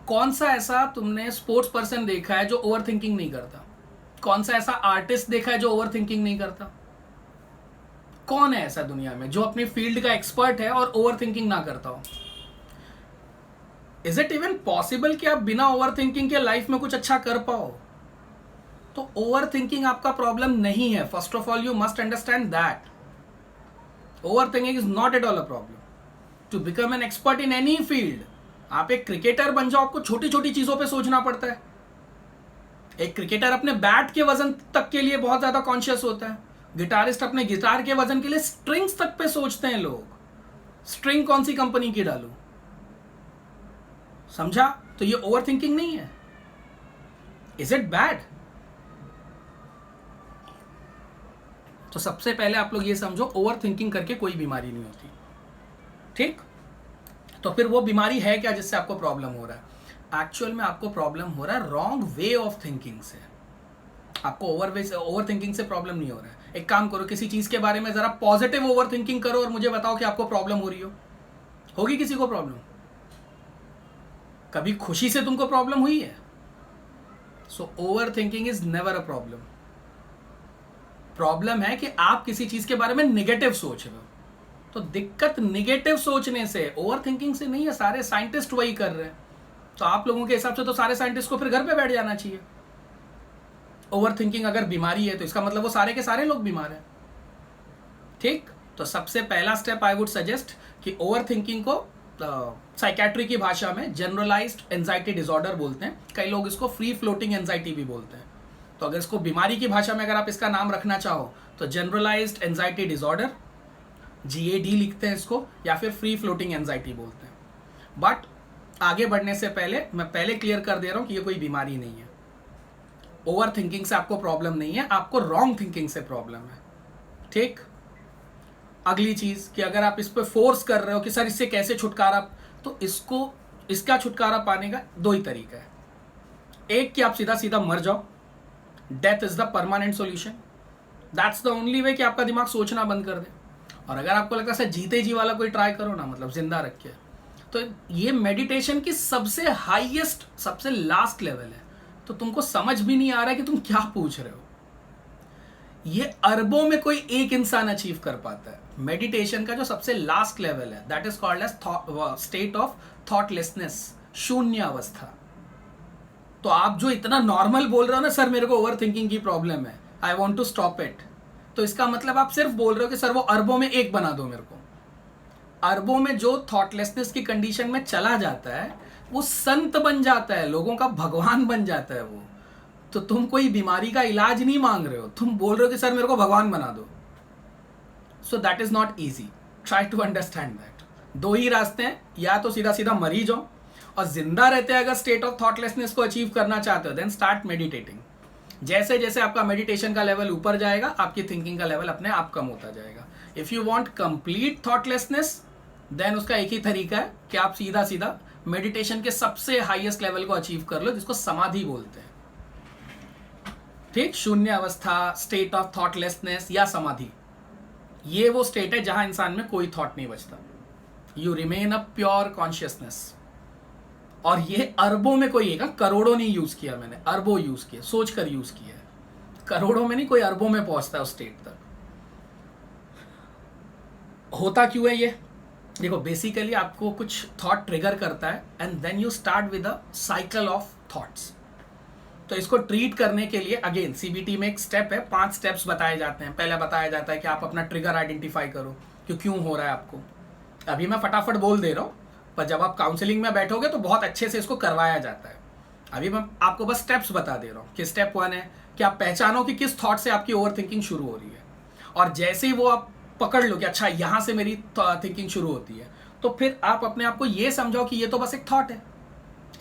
कौन सा ऐसा तुमने स्पोर्ट्स पर्सन देखा है जो ओवर थिंकिंग नहीं करता? कौन सा ऐसा आर्टिस्ट देखा है जो ओवर थिंकिंग नहीं करता? कौन है ऐसा दुनिया में जो अपनी फील्ड का एक्सपर्ट है और ओवर थिंकिंग ना करता हो? इज इट इवन पॉसिबल कि आप बिना ओवर थिंकिंग के लाइफ में कुछ अच्छा कर पाओ? तो ओवर थिंकिंग आपका प्रॉब्लम नहीं है। First of all you must understand that overthinking is not at all a problem. To become an expert in any field, आप एक क्रिकेटर बन जाओ, आपको छोटी छोटी चीजों पे सोचना पड़ता है। एक क्रिकेटर अपने बैट के वजन तक के लिए बहुत ज्यादा कॉन्शियस होता है। गिटारिस्ट अपने गिटार के वजन के लिए स्ट्रिंग्स तक पे सोचते हैं लोग। स्ट्रिंग कौन सी कंपनी की डालूं, समझा? तो ये ओवर थिंकिंग नहीं है। Is it bad? तो सबसे पहले आप लोग ये समझो, ओवर थिंकिंग करके कोई बीमारी नहीं होती, ठीक? तो फिर वो बीमारी है क्या जिससे आपको प्रॉब्लम हो रहा है? एक्चुअल में आपको प्रॉब्लम हो रहा है रॉन्ग वे ऑफ थिंकिंग से। आपको ओवर थिंकिंग से प्रॉब्लम नहीं हो रहा है। एक काम करो, किसी चीज के बारे में जरा पॉजिटिव ओवर थिंकिंग करो और मुझे बताओ कि आपको प्रॉब्लम हो रही होगी किसी को प्रॉब्लम? कभी खुशी से तुमको प्रॉब्लम हुई है? So over thinking is never a problem. Problem है कि आप किसी चीज के बारे में निगेटिव सोच रहे हो। तो दिक्कत निगेटिव सोचने से, ओवर थिंकिंग से नहीं है। सारे साइंटिस्ट वही कर रहे हैं। तो आप लोगों के हिसाब से तो सारे साइंटिस्ट को फिर घर पे बैठ जाना चाहिए। ओवर थिंकिंग अगर बीमारी है तो इसका मतलब वो सारे के सारे लोग बीमार हैं, ठीक? तो सबसे पहला स्टेप आई वुड सजेस्ट कि ओवर थिंकिंग को साइकेट्री की भाषा में जनरलाइज्ड एंजाइटी डिसऑर्डर बोलते हैं। कई लोग इसको फ्री फ्लोटिंग एंजाइटी भी बोलते हैं। तो अगर इसको बीमारी की भाषा में अगर आप इसका नाम रखना चाहो तो जनरलाइज्ड एंजाइटी डिसऑर्डर, GAD लिखते हैं इसको, या फिर फ्री फ्लोटिंग एंजाइटी बोलते हैं। बट आगे बढ़ने से पहले मैं पहले क्लियर कर दे रहा हूं कि ये कोई बीमारी नहीं है। ओवर थिंकिंग से आपको प्रॉब्लम नहीं है, आपको रॉन्ग थिंकिंग से प्रॉब्लम है, ठीक? अगली चीज कि अगर आप इस पर फोर्स कर रहे हो कि सर इससे कैसे छुटकारा, तो इसका छुटकारा पाने का दो ही तरीका है। एक कि आप सीधा सीधा मर जाओ, death is the permanent solution. That's the only way कि आपका दिमाग सोचना बंद कर दे। और अगर आपको लगता है सर जीते जी वाला कोई ट्राई करो ना, मतलब जिंदा रख के, तो ये मेडिटेशन की सबसे हाईएस्ट, सबसे लास्ट लेवल है। तो तुमको समझ भी नहीं आ रहा है कि तुम क्या पूछ रहे हो। ये अरबों में कोई एक इंसान अचीव कर पाता है। मेडिटेशन का जो सबसे लास्ट लेवल है that is called as state of thoughtlessness, शून्य अवस्था। तो आप जो इतना नॉर्मल बोल रहे हो ना, सर मेरे को ओवर थिंकिंग की प्रॉब्लम है, I want to stop it, तो इसका मतलब आप सिर्फ बोल रहे हो कि सर वो अरबों में एक बना दो मेरे को। अरबों में जो थॉटलेसनेस की कंडीशन में चला जाता है वो संत बन जाता है, लोगों का भगवान बन जाता है वो। तो तुम कोई बीमारी का इलाज नहीं मांग रहे हो, तुम बोल रहे हो कि सर मेरे को भगवान बना दो। So that is not easy, try to understand that. दो ही रास्ते हैं, या तो सीधा सीधा मरी जाओ, और जिंदा रहते अगर स्टेट ऑफ थॉटलेसनेस को अचीव करना चाहते हो देन स्टार्ट मेडिटेटिंग। जैसे जैसे आपका मेडिटेशन का लेवल ऊपर जाएगा आपकी थिंकिंग का लेवल अपने आप कम होता जाएगा। If you want complete thoughtlessness then उसका एक ही तरीका है कि आप सीधा सीधा मेडिटेशन के सबसे हाईएस्ट लेवल को अचीव कर लो, जिसको समाधि बोलते हैं, ठीक? शून्य अवस्था, स्टेट ऑफ थॉटलेसनेस या समाधि, ये वो स्टेट है जहां इंसान में कोई थॉट नहीं बचता। You remain a pure consciousness. और ये अरबों में कोई है, करोड़ों नहीं यूज किया मैंने, अरबों यूज किया, सोचकर यूज किया है। करोड़ों में नहीं, कोई अरबों में पहुंचता है उस स्टेट तक। होता क्यों है ये? देखो, बेसिकली आपको कुछ थॉट ट्रिगर करता है and then you start with a cycle of thoughts. तो इसको ट्रीट करने के लिए अगेन CBT में एक स्टेप है, 5 स्टेप्स बताए जाते हैं। पहले बताया जाता है कि आप अपना ट्रिगर आइडेंटिफाई करो कि क्यों हो रहा है आपको। अभी मैं फटाफट बोल दे रहा हूँ, पर जब आप काउंसलिंग में बैठोगे तो बहुत अच्छे से इसको करवाया जाता है। अभी मैं आपको बस स्टेप्स बता दे रहा हूँ कि स्टेप 1 है कि आप पहचानो कि किस थॉट से आपकी ओवर थिंकिंग शुरू हो रही है। और जैसे ही वो आप पकड़ लो कि अच्छा यहाँ से मेरी थिंकिंग शुरू होती है, तो फिर आप अपने आप को ये समझाओ कि ये तो बस एक थॉट है।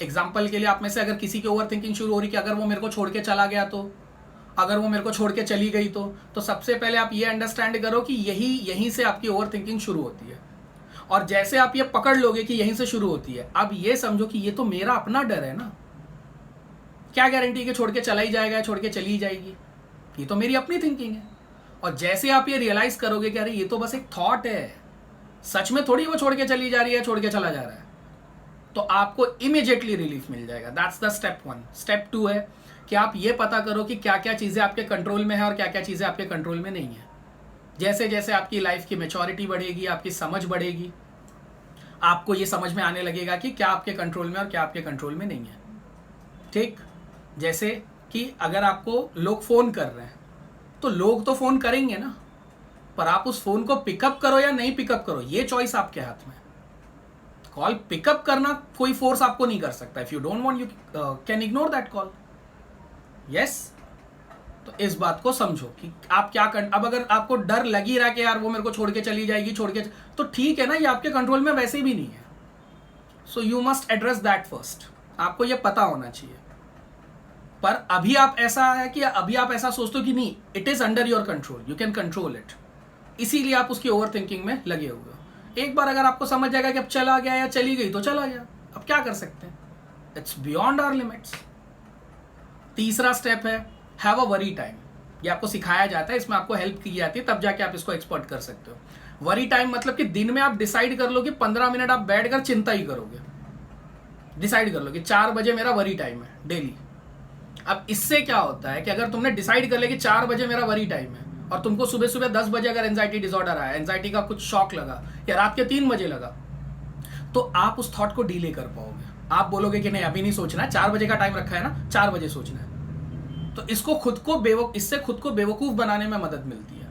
एग्जाम्पल के लिए आप में से अगर किसी की ओवर थिंकिंग शुरू हो रही कि अगर वो मेरे को छोड़ के चला गया तो, अगर वो मेरे को छोड़ के चली गई तो सबसे पहले आप ये अंडरस्टैंड करो कि यहीं से आपकी ओवर थिंकिंग शुरू होती है। और जैसे आप ये पकड़ लोगे कि यहीं से शुरू होती है, अब ये समझो कि ये तो मेरा अपना डर है ना, क्या गारंटी कि छोड़ के चला ही जाएगा, छोड़ के चली जाएगी, ये तो मेरी अपनी थिंकिंग है। और जैसे आप ये रियलाइज करोगे कि अरे ये तो बस एक थॉट है, सच में थोड़ी वो छोड़ के चली जा रही है, छोड़ के चला जा रहा है, तो आपको इमीडिएटली रिलीफ मिल जाएगा। That's the step 1। स्टेप 2 है कि आप ये पता करो कि क्या क्या चीज़ें आपके कंट्रोल में है और क्या क्या चीज़ें आपके कंट्रोल में नहीं है। जैसे जैसे आपकी लाइफ की मैच्योरिटी बढ़ेगी, आपकी समझ बढ़ेगी, आपको ये समझ में आने लगेगा कि क्या आपके कंट्रोल में और क्या आपके कंट्रोल में नहीं है, ठीक? जैसे कि अगर आपको लोग फ़ोन कर रहे हैं तो लोग तो फ़ोन करेंगे ना, पर आप उस फ़ोन को पिकअप करो या नहीं पिकअप करो, ये चॉइस आपके हाथ में। कॉल पिकअप करना कोई फोर्स आपको नहीं कर सकता। If you don't want you can ignore that call. Yes, तो इस बात को समझो कि आप क्या कर। अब अगर आपको डर लग ही रहा कि यार वो मेरे को छोड़ के चली जाएगी, तो ठीक है ना, ये आपके कंट्रोल में वैसे भी नहीं है। So you must address that first, आपको ये पता होना चाहिए। पर अभी आप ऐसा है कि अभी आप ऐसा सोचते हो कि नहीं, it is under your control, you can control it, इसीलिए आप उसकी ओवर थिंकिंग में लगे हुए हो। एक बार अगर आपको समझ जाएगा कि अब चला गया या चली गई तो चला गया, अब क्या कर सकते हैं, इट्स बियॉन्ड आवर लिमिट्स। तीसरा स्टेप है हैव अ वरी टाइम। ये आपको सिखाया जाता है, इसमें आपको हेल्प की जाती है, तब जाके आप इसको एक्सपर्ट कर सकते हो। वरी टाइम मतलब कि दिन में आप डिसाइड कर लो कि 15 मिनट आप बैठकर चिंता ही करोगे, डिसाइड कर लो कि 4 बजे मेरा वरी टाइम है डेली। अब इससे क्या होता है कि अगर तुमने डिसाइड कर लिया कि 4 बजे मेरा वरी टाइम है और तुमको सुबह सुबह 10 बजे अगर एंजाइटी डिसऑर्डर आया, एंजाइटी का कुछ शॉक लगा या रात के 3 बजे लगा, तो आप उस थॉट को डीले कर पाओगे। आप बोलोगे कि नहीं अभी नहीं सोचना है, 4 बजे का टाइम रखा है ना, 4 बजे सोचना है। तो इसको इससे खुद को बेवकूफ बनाने में मदद मिलती है।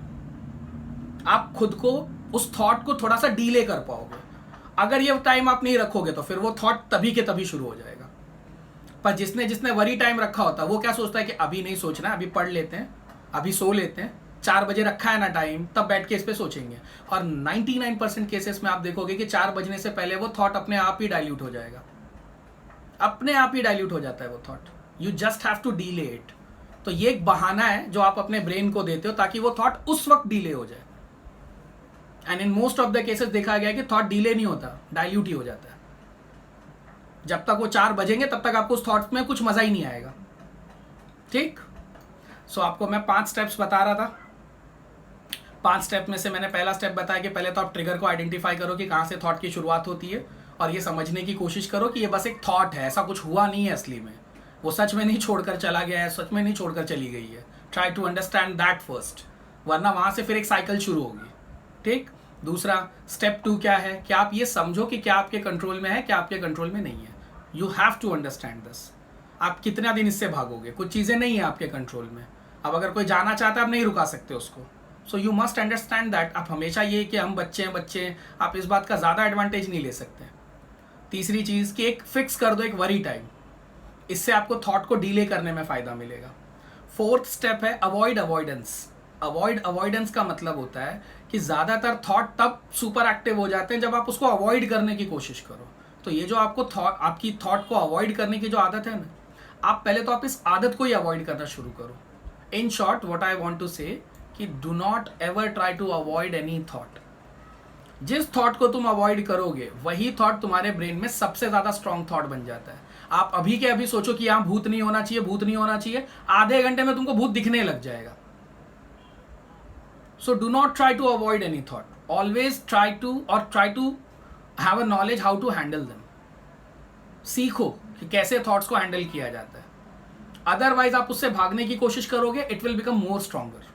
आप खुद को उस थॉट को थोड़ा सा डीले कर पाओगे। अगर ये टाइम आप नहीं रखोगे तो फिर वो थॉट तभी के तभी शुरू हो जाएगा। पर जिसने वरी टाइम रखा होता है वो क्या सोचता है कि अभी नहीं सोचना, अभी पढ़ लेते हैं, अभी सो लेते हैं, 4 बजे रखा है ना टाइम, तब बैठ के इस पे सोचेंगे। और 99% केसेस में आप देखोगे कि 4 बजने से पहले वो थॉट अपने आप ही डाइल्यूट हो जाएगा, अपने आप ही डाइल्यूट हो जाता है वो thought. You just have to delay it. तो ये एक बहाना है जो आप अपने ब्रेन को देते हो ताकि वो थॉट उस वक्त डीले हो जाए। And in most of the cases देखा गया कि थॉट डीले नहीं होता, डाइल्यूट ही हो जाता है। जब तक वो 4 बजेंगे तब तक आपको उस थॉट में कुछ मजा ही नहीं आएगा। ठीक, सो आपको मैं 5 स्टेप्स बता रहा था। 5 स्टेप में से मैंने पहला स्टेप बताया कि पहले तो आप ट्रिगर को आइडेंटिफाई करो कि कहाँ से थॉट की शुरुआत होती है, और ये समझने की कोशिश करो कि ये बस एक थॉट है, ऐसा कुछ हुआ नहीं है असली में, वो सच में नहीं छोड़कर चला गया है, सच में नहीं छोड़कर चली गई है। Try to understand that first, वरना वहाँ से फिर एक साइकिल शुरू होगी। ठीक, दूसरा स्टेप 2 क्या है कि आप ये समझो कि क्या आपके कंट्रोल में है, क्या आपके कंट्रोल में नहीं है। You have to understand this. आप कितना दिन इससे भागोगे, कुछ चीज़ें नहीं है आपके कंट्रोल में। अब अगर कोई जाना चाहता है आप नहीं रुका सकते उसको। So you must understand that. आप हमेशा ये कि हम बच्चे हैं, आप इस बात का ज़्यादा एडवांटेज नहीं ले सकते। तीसरी चीज़ कि एक फिक्स कर दो एक वरी टाइम, इससे आपको थॉट को डीले करने में फ़ायदा मिलेगा। 4th स्टेप है अवॉइड अवॉइडेंस। अवॉइडेंस का मतलब होता है कि ज़्यादातर थॉट तब सुपर एक्टिव हो जाते हैं जब आप उसको अवॉइड करने की कोशिश करो। तो ये जो आपकी थॉट को अवॉइड करने की जो आदत है ना, आप पहले तो आप इस आदत को ही अवॉइड करना शुरू करो। In short what I want to say कि do not ever try to avoid any thought. जिस थॉट को तुम अवॉइड करोगे वही थॉट तुम्हारे ब्रेन में सबसे ज़्यादा स्ट्रॉन्ग थॉट बन जाता है। आप अभी के अभी सोचो कि यहाँ भूत नहीं होना चाहिए, भूत नहीं होना चाहिए, आधे घंटे में तुमको भूत दिखने लग जाएगा। So do not try to avoid any thought, always try to have a knowledge how to handle them. सीखो कि कैसे थॉट्स को हैंडल किया जाता है, अदरवाइज आप उससे भागने की कोशिश करोगे, it will become more stronger.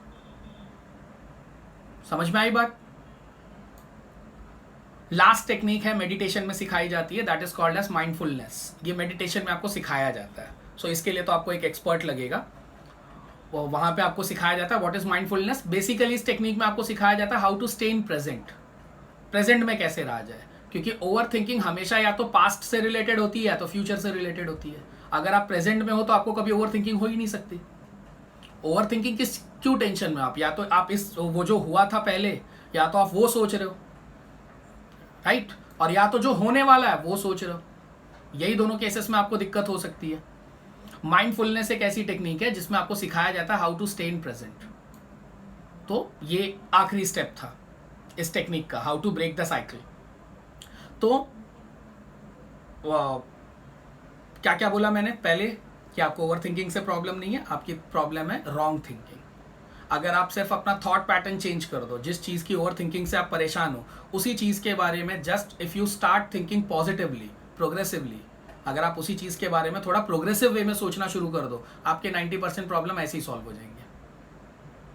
समझ में आई बात? लास्ट टेक्निक है, मेडिटेशन में सिखाई जाती है, that is called as mindfulness. ये मेडिटेशन में आपको सिखाया जाता है। सो इसके लिए तो आपको एक एक्सपर्ट लगेगा, वो वहाँ पे आपको सिखाया जाता है व्हाट इज माइंडफुलनेस। बेसिकली इस टेक्निक में आपको सिखाया जाता है how to stay in present, present में कैसे रहा जाए। क्योंकि ओवर थिंकिंग हमेशा या तो पास्ट से रिलेटेड होती है या तो फ्यूचर से रिलेटेड होती है। अगर आप प्रेजेंट में हो तो आपको कभी ओवर थिंकिंग हो ही नहीं सकती। ओवर थिंकिंग क्यों टेंशन में आप, या तो आप वो जो हुआ था पहले, या तो आप वो सोच रहे हो, राइट, और या तो जो होने वाला है वो सोच रहे हो। यही दोनों केसेस में आपको दिक्कत हो सकती है। माइंडफुलनेस एक ऐसी टेक्निक है जिसमें आपको सिखाया जाता है how to stay in present. तो ये आखिरी स्टेप था इस टेक्निक का, how to break the cycle. तो क्या क्या बोला मैंने पहले कि आपको ओवर थिंकिंग से प्रॉब्लम नहीं है, आपकी प्रॉब्लम है रॉन्ग थिंकिंग। अगर आप सिर्फ अपना थॉट पैटर्न चेंज कर दो, जिस चीज़ की ओवर थिंकिंग से आप परेशान हो उसी चीज़ के बारे में just if you start thinking positively, progressively, अगर आप उसी चीज़ के बारे में थोड़ा प्रोग्रेसिव वे में सोचना शुरू कर दो, आपके 90% प्रॉब्लम ऐसे ही सॉल्व हो जाएंगे।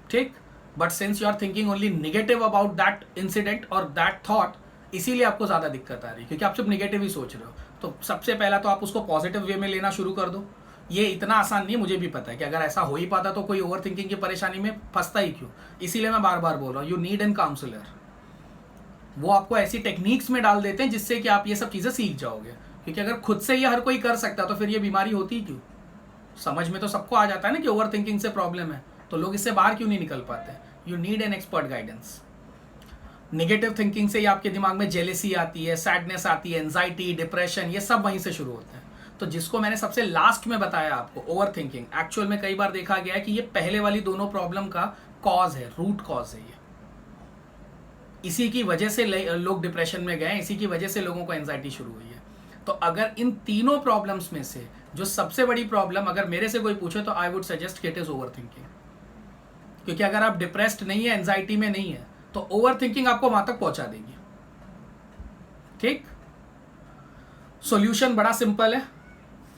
ठीक, but since you are thinking only negative about that incident और दैट थॉट, इसीलिए आपको ज़्यादा दिक्कत आ रही है, क्योंकि आप सिर्फ निगेटिव ही सोच रहे हो। तो सबसे पहला तो आप उसको पॉजिटिव वे में लेना शुरू कर दो। ये इतना आसान नहीं, मुझे भी पता है कि अगर ऐसा हो ही पाता तो कोई ओवर थिंकिंग की परेशानी में फंसता ही क्यों। इसीलिए मैं बार बार बोल रहा हूँ, यू नीड एन काउंसलर। वो आपको ऐसी टेक्निक्स में डाल देते हैं जिससे कि आप ये सब चीज़ें सीख जाओगे। क्योंकि अगर खुद से ये हर कोई कर सकता है तो फिर ये बीमारी होती ही क्यों। समझ में तो सबको आ जाता है ना कि ओवर थिंकिंग से प्रॉब्लम है, तो लोग इससे बाहर क्यों नहीं निकल पाते। You need an expert guidance. Negative thinking से ही आपके दिमाग में जेलेसी आती है, सैडनेस आती है, एंजाइटी, डिप्रेशन, ये सब वहीं से शुरू होते हैं। तो जिसको मैंने सबसे लास्ट में बताया आपको, ओवर थिंकिंग, एक्चुअल में कई बार देखा गया है कि ये पहले वाली दोनों प्रॉब्लम का कॉज है, रूट कॉज है ये। इसी की वजह से लोग डिप्रेशन में गए, इसी की वजह से लोगों को एंजाइटी शुरू हुई है। तो अगर इन तीनों प्रॉब्लम्स में से जो सबसे बड़ी प्रॉब्लम अगर मेरे से कोई पूछे तो I would suggest it is over thinking. क्योंकि अगर आप डिप्रेस्ड नहीं है, एंजाइटी में नहीं है, तो ओवर थिंकिंग आपको वहां तक पहुंचा देगी। ठीक, सॉल्यूशन बड़ा सिंपल है।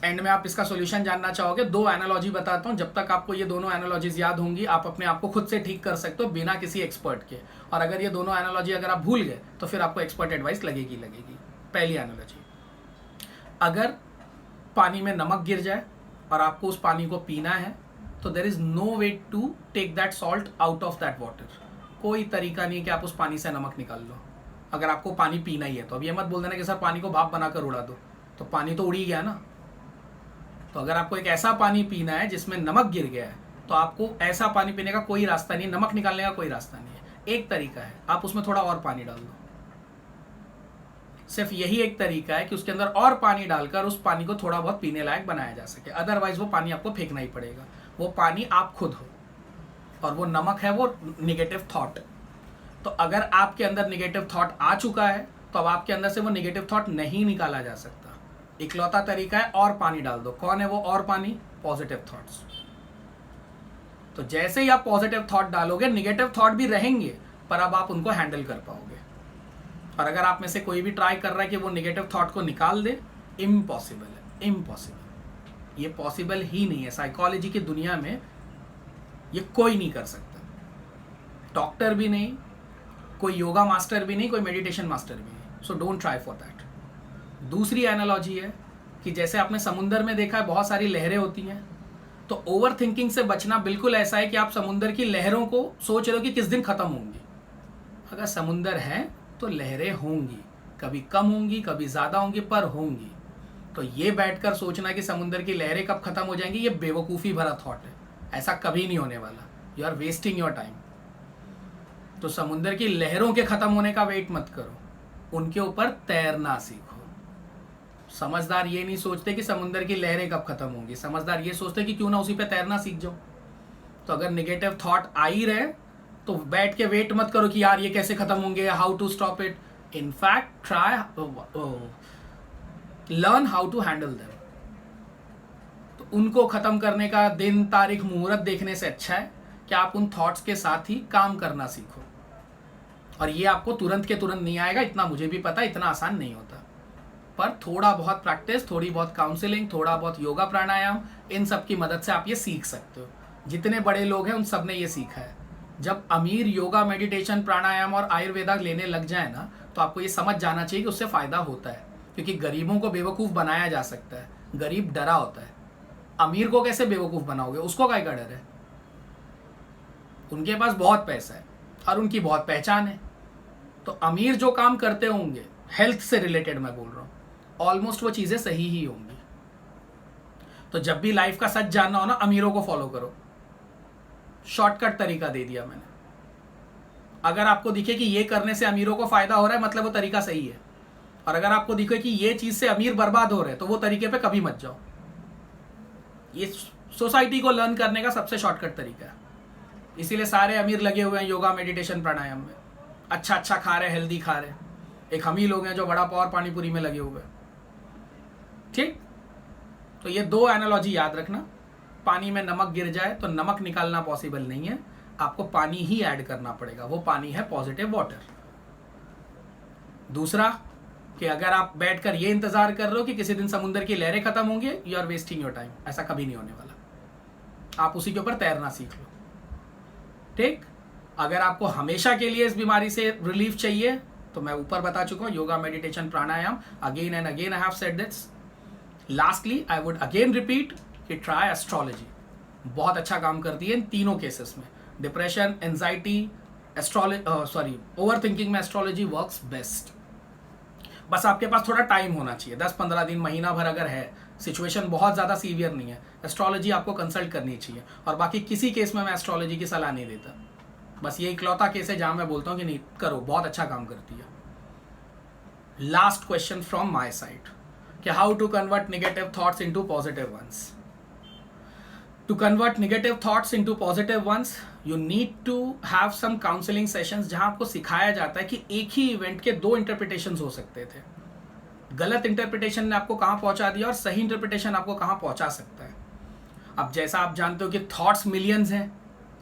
एंड में आप इसका सॉल्यूशन जानना चाहोगे, 2 एनालॉजी बताता हूं। जब तक आपको ये दोनों एनालॉजीज याद होंगी, आप अपने आप को खुद से ठीक कर सकते हो बिना किसी एक्सपर्ट के। और अगर ये दोनों एनालॉजी अगर आप भूल गए तो फिर आपको एक्सपर्ट एडवाइस लगेगी। पहली एनालॉजी, अगर पानी में नमक गिर जाए और आपको उस पानी को पीना है, तो there is no way to take that salt out of that water. कोई तरीका नहीं कि आप उस पानी से नमक निकाल लो अगर आपको पानी पीना ही है। तो अब ये मत बोल देना कि सर पानी को भाप बनाकर उड़ा दो, तो पानी तो उड़ ही गया ना। तो अगर आपको एक ऐसा पानी पीना है जिसमें नमक गिर गया है, तो आपको ऐसा पानी पीने का कोई रास्ता नहीं, नमक निकालने का कोई रास्ता नहीं है। एक तरीका है, आप उसमें थोड़ा और पानी डाल दो। सिर्फ यही एक तरीका है कि उसके अंदर और पानी डालकर उस पानी को थोड़ा बहुत पीने लायक बनाया जा सके। अदरवाइज वो पानी आपको फेंकना ही पड़ेगा। वो पानी आप खुद हो, और वो नमक है वो निगेटिव थॉट। तो अगर आपके अंदर निगेटिव थॉट आ चुका है, तो अब आपके अंदर से वो निगेटिव थॉट नहीं निकाला जा सकता। इकलौता तरीका है और पानी डाल दो। कौन है वो और पानी? Positive thoughts. तो जैसे ही आप पॉजिटिव थॉट डालोगे, निगेटिव थॉट भी रहेंगे, पर अब आप उनको हैंडल कर पाओगे। और अगर आप में से कोई भी ट्राई कर रहा है कि वो निगेटिव थॉट को निकाल दे, इम्पॉसिबल है, इम्पॉसिबल। ये पॉसिबल ही नहीं है। साइकोलॉजी की दुनिया में ये कोई नहीं कर सकता। डॉक्टर भी नहीं, कोई योगा मास्टर भी नहीं, कोई मेडिटेशन मास्टर भी नहीं। So don't try for that. दूसरी एनालॉजी है कि जैसे आपने समुंदर में देखा है बहुत सारी लहरें होती हैं, तो ओवर थिंकिंग से बचना बिल्कुल ऐसा है कि आप समुंदर की लहरों को सोच रहे हो कि किस दिन खत्म होंगी। अगर समुंदर है तो लहरें होंगी, कभी कम होंगी, कभी ज़्यादा होंगी, पर होंगी। तो ये बैठकर सोचना कि समुंदर की लहरें कब खत्म हो जाएंगी, ये बेवकूफ़ी भरा थॉट है। ऐसा कभी नहीं होने वाला। You are wasting your time. तो समुंदर की लहरों के खत्म होने का वेट मत करो, उनके ऊपर तैरना सीखो। समझदार ये नहीं सोचते कि समुंदर की लहरें कब खत्म होंगी, समझदार ये सोचते कि क्यों ना उसी पे तैरना सीख जाओ। तो अगर निगेटिव थॉट आ ही रहे तो बैठ के वेट मत करो कि यार ये कैसे खत्म होंगे, how to stop it. In fact try learn how to handle them. तो उनको खत्म करने का दिन, तारीख, मुहूर्त देखने से अच्छा है कि आप उन थॉट्स के साथ ही काम करना सीखो। और ये आपको तुरंत के तुरंत नहीं आएगा, इतना मुझे भी पता, इतना आसान नहीं होता। पर थोड़ा बहुत प्रैक्टिस, थोड़ी बहुत काउंसलिंग, थोड़ा बहुत योगा प्राणायाम, इन सब की मदद से आप ये सीख सकते हो। जितने बड़े लोग हैं उन सब ने ये सीखा है। जब अमीर योगा, मेडिटेशन, प्राणायाम और आयुर्वेदा लेने लग जाए ना, तो आपको ये समझ जाना चाहिए कि उससे फ़ायदा होता है। क्योंकि गरीबों को बेवकूफ़ बनाया जा सकता है, गरीब डरा होता है। अमीर को कैसे बेवकूफ़ बनाओगे, उसको काय का डर है? उनके पास बहुत पैसा है और उनकी बहुत पहचान है। तो अमीर जो काम करते होंगे, हेल्थ से रिलेटेड मैं बोल रहा हूँ, ऑलमोस्ट वो चीज़ें सही ही होंगी। तो जब भी लाइफ का सच जानना हो ना, अमीरों को फॉलो करो। शॉर्टकट तरीका दे दिया मैंने। अगर आपको दिखे कि ये करने से अमीरों को फायदा हो रहा है, मतलब वो तरीका सही है। और अगर आपको दिखे कि ये चीज़ से अमीर बर्बाद हो रहे हैं, तो वो तरीके पे कभी मत जाओ। ये सोसाइटी को लर्न करने का सबसे शॉर्टकट तरीका है। इसीलिए सारे अमीर लगे हुए हैं योगा, मेडिटेशन, प्राणायाम में। अच्छा अच्छा खा रहे, हेल्दी खा रहे। एक हम ही लोग हैं जो वड़ा पाव और पानी पूरी में लगे हुए हैं। ठीक, तो ये 2 एनालॉजी याद रखना। पानी में नमक गिर जाए तो नमक निकालना पॉसिबल नहीं है, आपको पानी ही ऐड करना पड़ेगा। वो पानी है पॉजिटिव वाटर। दूसरा कि अगर आप बैठकर ये इंतजार कर रहे हो कि किसी दिन समुद्र की लहरें खत्म होंगी, you are wasting your time. ऐसा कभी नहीं होने वाला। आप उसी के ऊपर तैरना सीख लो। ठीक, अगर आपको हमेशा के लिए इस बीमारी से रिलीफ चाहिए, तो मैं ऊपर बता चुका हूँ, yoga, meditation, pranayama. Again and again I have said this. Lastly I would again repeat कि ट्राई एस्ट्रोलॉजी। बहुत अच्छा काम करती है इन तीनों केसेस में। डिप्रेशन, एंजाइटी, ओवर थिंकिंग में एस्ट्रोलॉजी वर्क्स बेस्ट। बस आपके पास थोड़ा टाइम होना चाहिए, 10-15 दिन, महीना भर अगर है, सिचुएशन बहुत ज़्यादा सीवियर नहीं है, एस्ट्रोलॉजी आपको कंसल्ट करनी चाहिए। और बाकी किसी केस में मैं एस्ट्रोलॉजी की सलाह नहीं देता। बस ये इकलौता केस है जहां मैं बोलता हूँ कि नहीं करो, बहुत अच्छा काम करती है। Last question from my side कि how to convert negative thoughts into positive ones. To convert negative thoughts into positive ones, you need to have some counseling sessions जहां आपको सिखाया जाता है कि एक ही इवेंट के दो इंटरप्रिटेशंस हो सकते थे। गलत इंटरप्रिटेशन ने आपको कहां पहुंचा दिया और सही इंटरप्रिटेशन आपको कहां पहुंचा सकता है। अब जैसा आप जानते हो कि थॉट्स मिलियंस हैं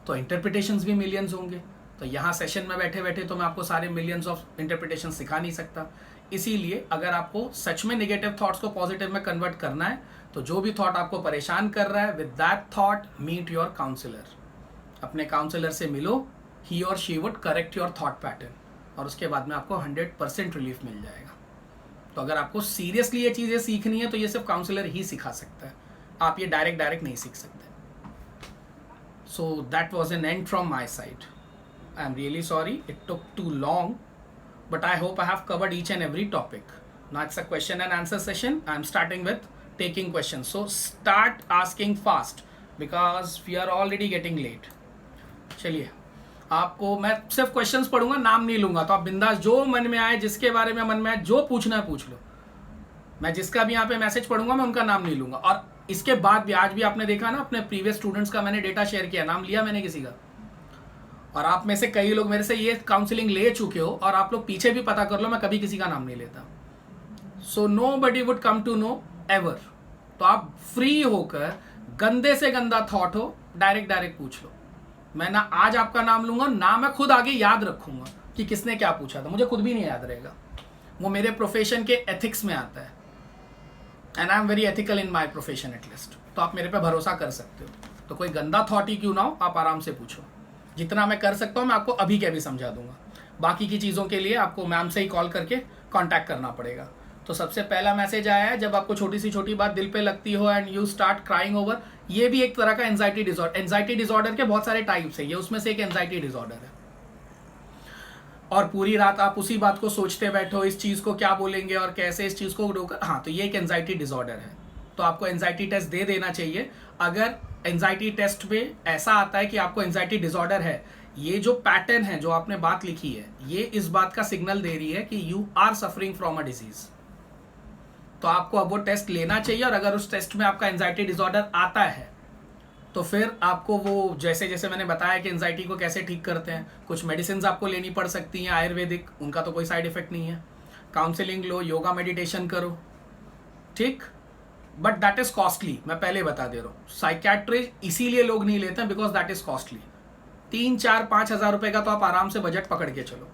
तो इंटरप्रिटेशंस भी मिलियंस होंगे। तो यहाँ सेशन में बैठे बैठे तो मैं आपको सारे मिलियंस ऑफ इंटरप्रिटेशन सिखा नहीं सकता। इसीलिए अगर आपको सच में नेगेटिव थॉट्स को पॉजिटिव में कन्वर्ट करना है तो जो भी थॉट आपको परेशान कर रहा है, with that thought meet your counsellor. अपने काउंसलर से मिलो, ही और she would correct your thought pattern और उसके बाद में आपको 100% रिलीफ मिल जाएगा। तो अगर आपको सीरियसली ये चीज़ें सीखनी है तो ये सिर्फ काउंसलर ही सिखा सकता है, आप ये डायरेक्ट नहीं सीख सकते। So that was an end from my side. I am really sorry it took too long, but I hope I have covered each and every topic. Now it's a question and answer session. I'm starting with taking questions. So start asking fast because we are already getting late. चलिए, आपको मैं सिर्फ questions पढ़ूंगा, नाम नहीं लूंगा, तो आप बिंदास जो मन में आए, जिसके बारे में मन में आए, जो पूछना है पूछ लो। मैं जिसका भी यहाँ पे मैसेज पढ़ूंगा मैं उनका नाम नहीं लूंगा। और इसके बाद भी आज भी आपने देखा ना, अपने प्रीवियस स्टूडेंट्स का मैंने डेटा शेयर किया, नाम लिया मैंने किसी का। और आप में से कई लोग मेरे से ये काउंसलिंग ले चुके हो और आप लोग पीछे भी पता कर लो, मैं कभी किसी का नाम नहीं लेता। So nobody would come to know ever. तो आप फ्री होकर गंदे से गंदा थॉट हो डायरेक्ट पूछ लो। मैं ना आज आपका नाम लूंगा ना मैं खुद आगे याद रखूंगा कि किसने क्या पूछा था, मुझे खुद भी नहीं याद रहेगा। वो मेरे प्रोफेशन के एथिक्स में आता है and I am very ethical in my profession at least. तो आप मेरे पे भरोसा कर सकते हो। तो कोई गंदा थॉट ही क्यों ना हो, आप आराम से पूछो। जितना मैं कर सकता हूँ मैं आपको अभी के भी समझा दूंगा। बाकी की चीज़ों के लिए आपको मैम से ही कॉल करके कांटेक्ट करना पड़ेगा। तो सबसे पहला मैसेज आया है, जब आपको छोटी सी छोटी बात दिल पे लगती हो and you start crying over, ये भी एक तरह का एंजाइटी डिसऑर्डर। एंजाइटी डिसऑर्डर के बहुत सारे टाइप्स है, ये उसमें से एक एंजाइटी डिसऑर्डर है। और पूरी रात आप उसी बात को सोचते बैठो, इस चीज़ को क्या बोलेंगे और कैसे इस चीज़ को रोका, हाँ तो ये एक एंजाइटी डिसऑर्डर है। तो आपको एंजाइटी टेस्ट दे देना चाहिए। अगर एंजाइटी टेस्ट में ऐसा आता है कि आपको एंजाइटी डिसऑर्डर है, ये जो पैटर्न है जो आपने बात लिखी है, ये इस बात का सिग्नल दे रही है कि you are suffering from a disease. तो आपको अब वो टेस्ट लेना चाहिए। और अगर उस टेस्ट में आपका एंजाइटी डिसऑर्डर आता है तो फिर आपको वो जैसे जैसे मैंने बताया कि एंजाइटी को कैसे ठीक करते हैं, कुछ मेडिसिन आपको लेनी पड़ सकती हैं आयुर्वेदिक, उनका तो कोई साइड इफेक्ट नहीं है। काउंसलिंग लो, योगा मेडिटेशन करो, ठीक, बट दैट इज कॉस्टली। मैं पहले बता दे रहा हूँ, साइकियाट्रिस्ट इसीलिए लोग नहीं लेते हैं बिकॉज दैट इज कॉस्टली। 3-4-5 हज़ार रुपए का तो आप आराम से बजट पकड़ के चलो,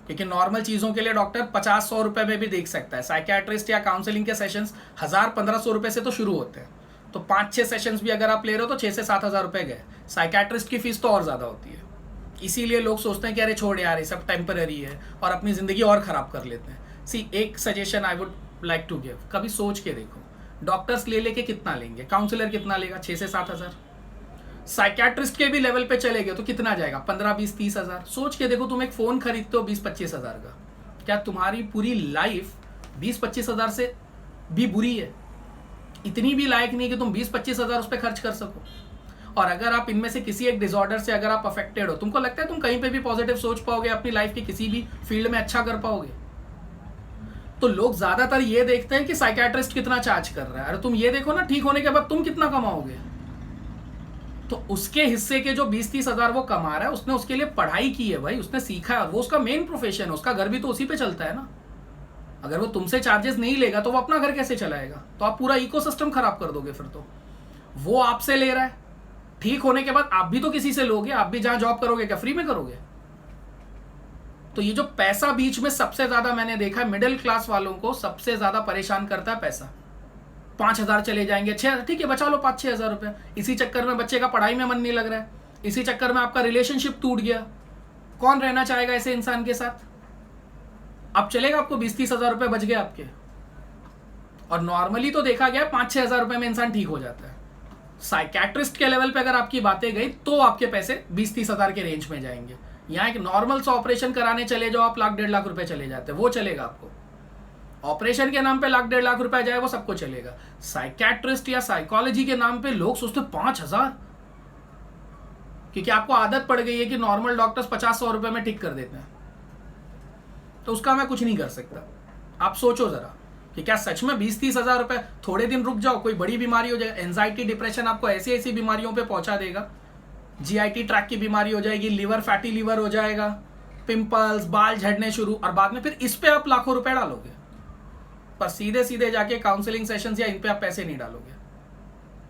क्योंकि नॉर्मल चीजों के लिए डॉक्टर 50-100 रुपए में भी देख सकता है। साइकियाट्रिस्ट या काउंसलिंग के सेशंस 1000-1500 रुपए से तो शुरू होते हैं। तो 5-6 सेशंस भी अगर आप ले रहे हो तो 6 से 7 हज़ार रुपए गए। साइकियाट्रिस्ट की फीस तो और ज्यादा होती है। इसीलिए लोग सोचते हैं कि अरे छोड़ यार ये सब टेम्पररी है, और अपनी जिंदगी और खराब कर लेते हैं। सी, एक suggestion I would like to give, कभी सोच के देखो, डॉक्टर्स ले लेके कितना लेंगे, काउंसलर कितना लेगा, 6 से 7 हज़ार। साइकियाट्रिस्ट के भी लेवल पे चले गए तो कितना जाएगा, 15-20-30 हज़ार। सोच के देखो, तुम एक फोन खरीदते हो 20-25 हज़ार का, क्या तुम्हारी पूरी लाइफ 20-25 हज़ार से भी बुरी है? इतनी भी लायक नहीं कि तुम 20-25 हज़ार उस पर खर्च कर सको। और अगर आप इनमें से किसी एक डिसऑर्डर से अगर आप अफेक्टेड हो, तुमको लगता है तुम कहीं पे भी पॉजिटिव सोच पाओगे, अपनी लाइफ के किसी भी फील्ड में अच्छा कर पाओगे? तो लोग ज्यादातर ये देखते हैं कि साइकियाट्रिस्ट कितना चार्ज कर रहा है। अरे तुम ये देखो ना, ठीक होने के बाद तुम कितना कमाओगे। तो उसके हिस्से के जो 20-30 हज़ार वो कमा रहा है, उसने उसके लिए पढ़ाई की है भाई, उसने सीखा है, वो उसका मेन प्रोफेशन है, उसका घर भी तो उसी पे चलता है ना। अगर वो तुमसे चार्जेस नहीं लेगा तो वो अपना घर कैसे चलाएगा? तो आप पूरा इकोसिस्टम खराब कर दोगे। फिर तो वो आपसे ले रहा है, ठीक होने के बाद आप भी तो किसी से लोगे। आप भी जहां जॉब करोगे क्या फ्री में करोगे? तो ये जो पैसा बीच में सबसे ज्यादा मैंने देखा है, मिडिल क्लास वालों को सबसे ज्यादा परेशान करता है पैसा। 5 हज़ार चले जाएंगे, 6, ठीक है बचा लो 5-6 हज़ार रुपए। इसी चक्कर में बच्चे का पढ़ाई में मन नहीं लग रहा है, इसी चक्कर में आपका रिलेशनशिप टूट गया। कौन रहना चाहेगा ऐसे इंसान के साथ? अब चलेगा आपको 20-30 हज़ार रुपए बच गए आपके। और नॉर्मली तो देखा गया 5-6 हज़ार रुपए में इंसान ठीक हो जाता है। साइकियाट्रिस्ट के लेवल पे अगर आपकी बातें गई तो आपके पैसे 20-30 हज़ार के रेंज में जाएंगे। यहाँ एक नॉर्मल सा ऑपरेशन कराने चले जाओ आप, 1-1.5 लाख रुपए चले जाते हैं, वो चलेगा आपको। ऑपरेशन के नाम पे 1-1.5 लाख रुपए जाए वो सबको चलेगा। साइकियाट्रिस्ट या साइकोलॉजी के नाम पे लोग सोचते 5 हज़ार, क्योंकि आपको आदत पड़ गई है कि नॉर्मल डॉक्टर्स 50-100 रुपए में ठीक कर देते हैं, तो उसका मैं कुछ नहीं कर सकता। आप सोचो जरा कि क्या सच में 20-30 हजार रुपए, थोड़े दिन रुक जाओ, कोई बड़ी बीमारी हो जाए, एंजाइटी डिप्रेशन आपको ऐसी ऐसी बीमारियों पे पहुंचा देगा, जीआईटी ट्रैक की बीमारी हो जाएगी, लिवर फैटी लिवर हो जाएगा, पिंपल्स, बाल झड़ने शुरू, और बाद में फिर इस पे आप लाखों रुपए डालोगे, पर सीधे सीधे जाके काउंसलिंग सेशंस या इन पे आप पैसे नहीं डालोगे।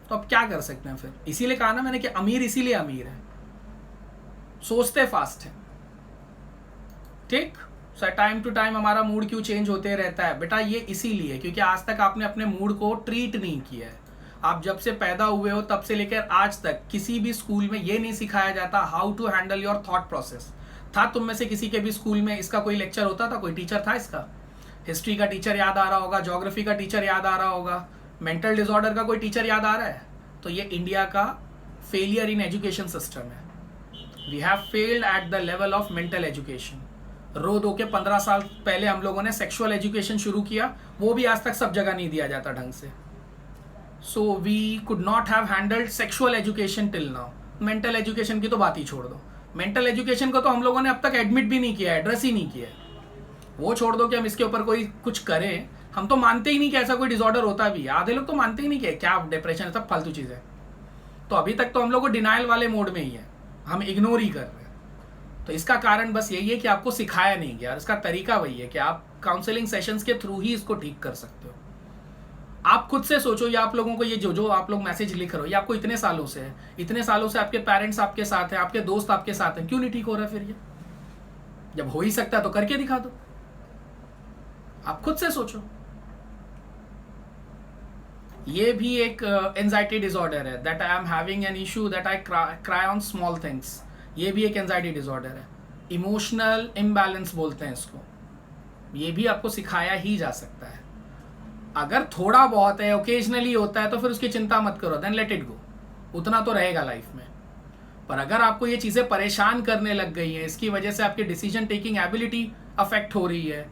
तो आप क्या कर सकते हैं फिर? इसीलिए कहा ना मैंने कि अमीर इसीलिए अमीर है, सोचते फास्ट है। ठीक, सर टाइम टू टाइम हमारा मूड क्यों चेंज होते रहता है बेटा? ये इसीलिए क्योंकि आज तक आपने अपने मूड को ट्रीट नहीं किया है। आप जब से पैदा हुए हो तब से लेकर आज तक किसी भी स्कूल में ये नहीं सिखाया जाता how to handle your thought process. था तुम में से किसी के भी स्कूल में इसका कोई लेक्चर होता था? कोई टीचर था इसका? हिस्ट्री का टीचर याद आ रहा होगा, ज्योग्राफी का टीचर याद आ रहा होगा, मेंटल डिसऑर्डर का कोई टीचर याद आ रहा है? तो ये इंडिया का फेलियर इन एजुकेशन सिस्टम है। We have failed at the level of mental education. रो दो के 15 साल पहले हम लोगों ने सेक्सुअल एजुकेशन शुरू किया, वो भी आज तक सब जगह नहीं दिया जाता ढंग से। So we could not have handled sexual education till now. Mental education की तो बात ही छोड़ दो, मेंटल एजुकेशन को तो हम लोगों ने अब तक एडमिट भी नहीं किया, एड्रेस ही नहीं किया। वो छोड़ दो कि हम इसके ऊपर कोई कुछ करें, हम तो मानते ही नहीं कि ऐसा कोई डिसऑर्डर होता भी है। आधे लोग तो मानते ही नहीं कि क्या डिप्रेशन है, सब फालतू चीज़ है। तो अभी तक तो हम लोग को डिनाइल वाले मोड में ही है, हम इग्नोर ही कर रहे हैं। तो इसका कारण बस यही है कि आपको सिखाया नहीं गया, और इसका तरीका वही है कि आप काउंसलिंग सेशंस के थ्रू ही इसको ठीक कर सकते हो। आप खुद से सोचो, या आप लोगों को ये जो आप लोग मैसेज लिख रहे हो, ये आपको इतने सालों से है, इतने सालों से आपके पेरेंट्स आपके साथ हैं, आपके दोस्त आपके साथ हैं, क्यों नहीं ठीक हो रहा? फिर ये जब हो ही सकता है तो करके दिखा दो। आप खुद से सोचो। ये भी एक एंजाइटी डिसऑर्डर है, that I am having an issue that I cry on small things. ये भी एक एंजाइटी डिसऑर्डर है, इमोशनल इम्बैलेंस बोलते हैं इसको। ये भी आपको सिखाया ही जा सकता है। अगर थोड़ा बहुत है, ओकेजनली होता है, तो फिर उसकी चिंता मत करो, देन लेट इट गो, उतना तो रहेगा लाइफ में। पर अगर आपको ये चीज़ें परेशान करने लग गई हैं, इसकी वजह से आपकी डिसीजन टेकिंग एबिलिटी अफेक्ट हो रही है,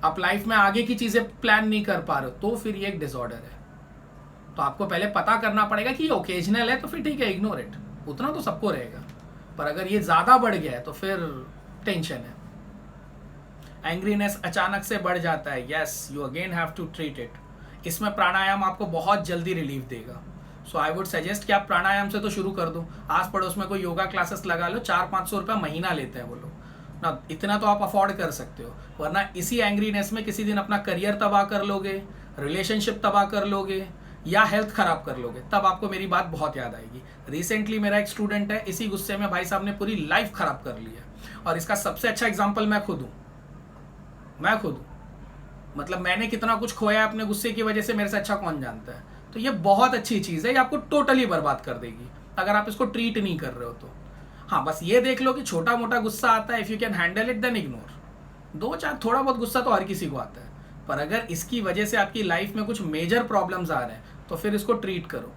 आप लाइफ में आगे की चीज़ें प्लान नहीं कर पा रहे हो, तो फिर ये एक डिसऑर्डर है। तो आपको पहले पता करना पड़ेगा कि ये ओकेजनल है, तो फिर ठीक है, इग्नोर इट, उतना तो सबको रहेगा। पर अगर ये ज़्यादा बढ़ गया है तो फिर टेंशन है। एंग्रीनेस अचानक से बढ़ जाता है, yes, you again have to treat it. इसमें प्राणायाम आपको बहुत जल्दी रिलीफ देगा। सो आई वुड सजेस्ट कि आप प्राणायाम से तो शुरू कर दो। आस पड़ोस में कोई योगा क्लासेस लगा लो, 400-500 रुपये महीना लेते हैं वो लोग ना, इतना तो आप अफोर्ड कर सकते हो। वरना इसी एंग्रीनेस में किसी दिन अपना करियर तबाह कर लोगे, रिलेशनशिप तबाह कर लोगे, या हेल्थ खराब कर लोगे, तब आपको मेरी बात बहुत याद आएगी। रिसेंटली मेरा एक स्टूडेंट है, इसी गुस्से में भाई साहब ने पूरी लाइफ खराब कर ली है, और इसका सबसे अच्छा एग्जांपल मैं खुद हूँ। मतलब मैंने कितना कुछ खोया अपने गुस्से की वजह से, मेरे से अच्छा कौन जानता है। तो ये बहुत अच्छी चीज़ है, ये आपको टोटली बर्बाद कर देगी अगर आप इसको ट्रीट नहीं कर रहे हो तो। हाँ, बस ये देख लो कि छोटा मोटा गुस्सा आता है, if you can handle it then ignore. 2-4 थोड़ा बहुत गुस्सा तो हर किसी को आता है, पर अगर इसकी वजह से आपकी लाइफ में कुछ मेजर प्रॉब्लम्स आ रहे हैं तो फिर इसको ट्रीट करो।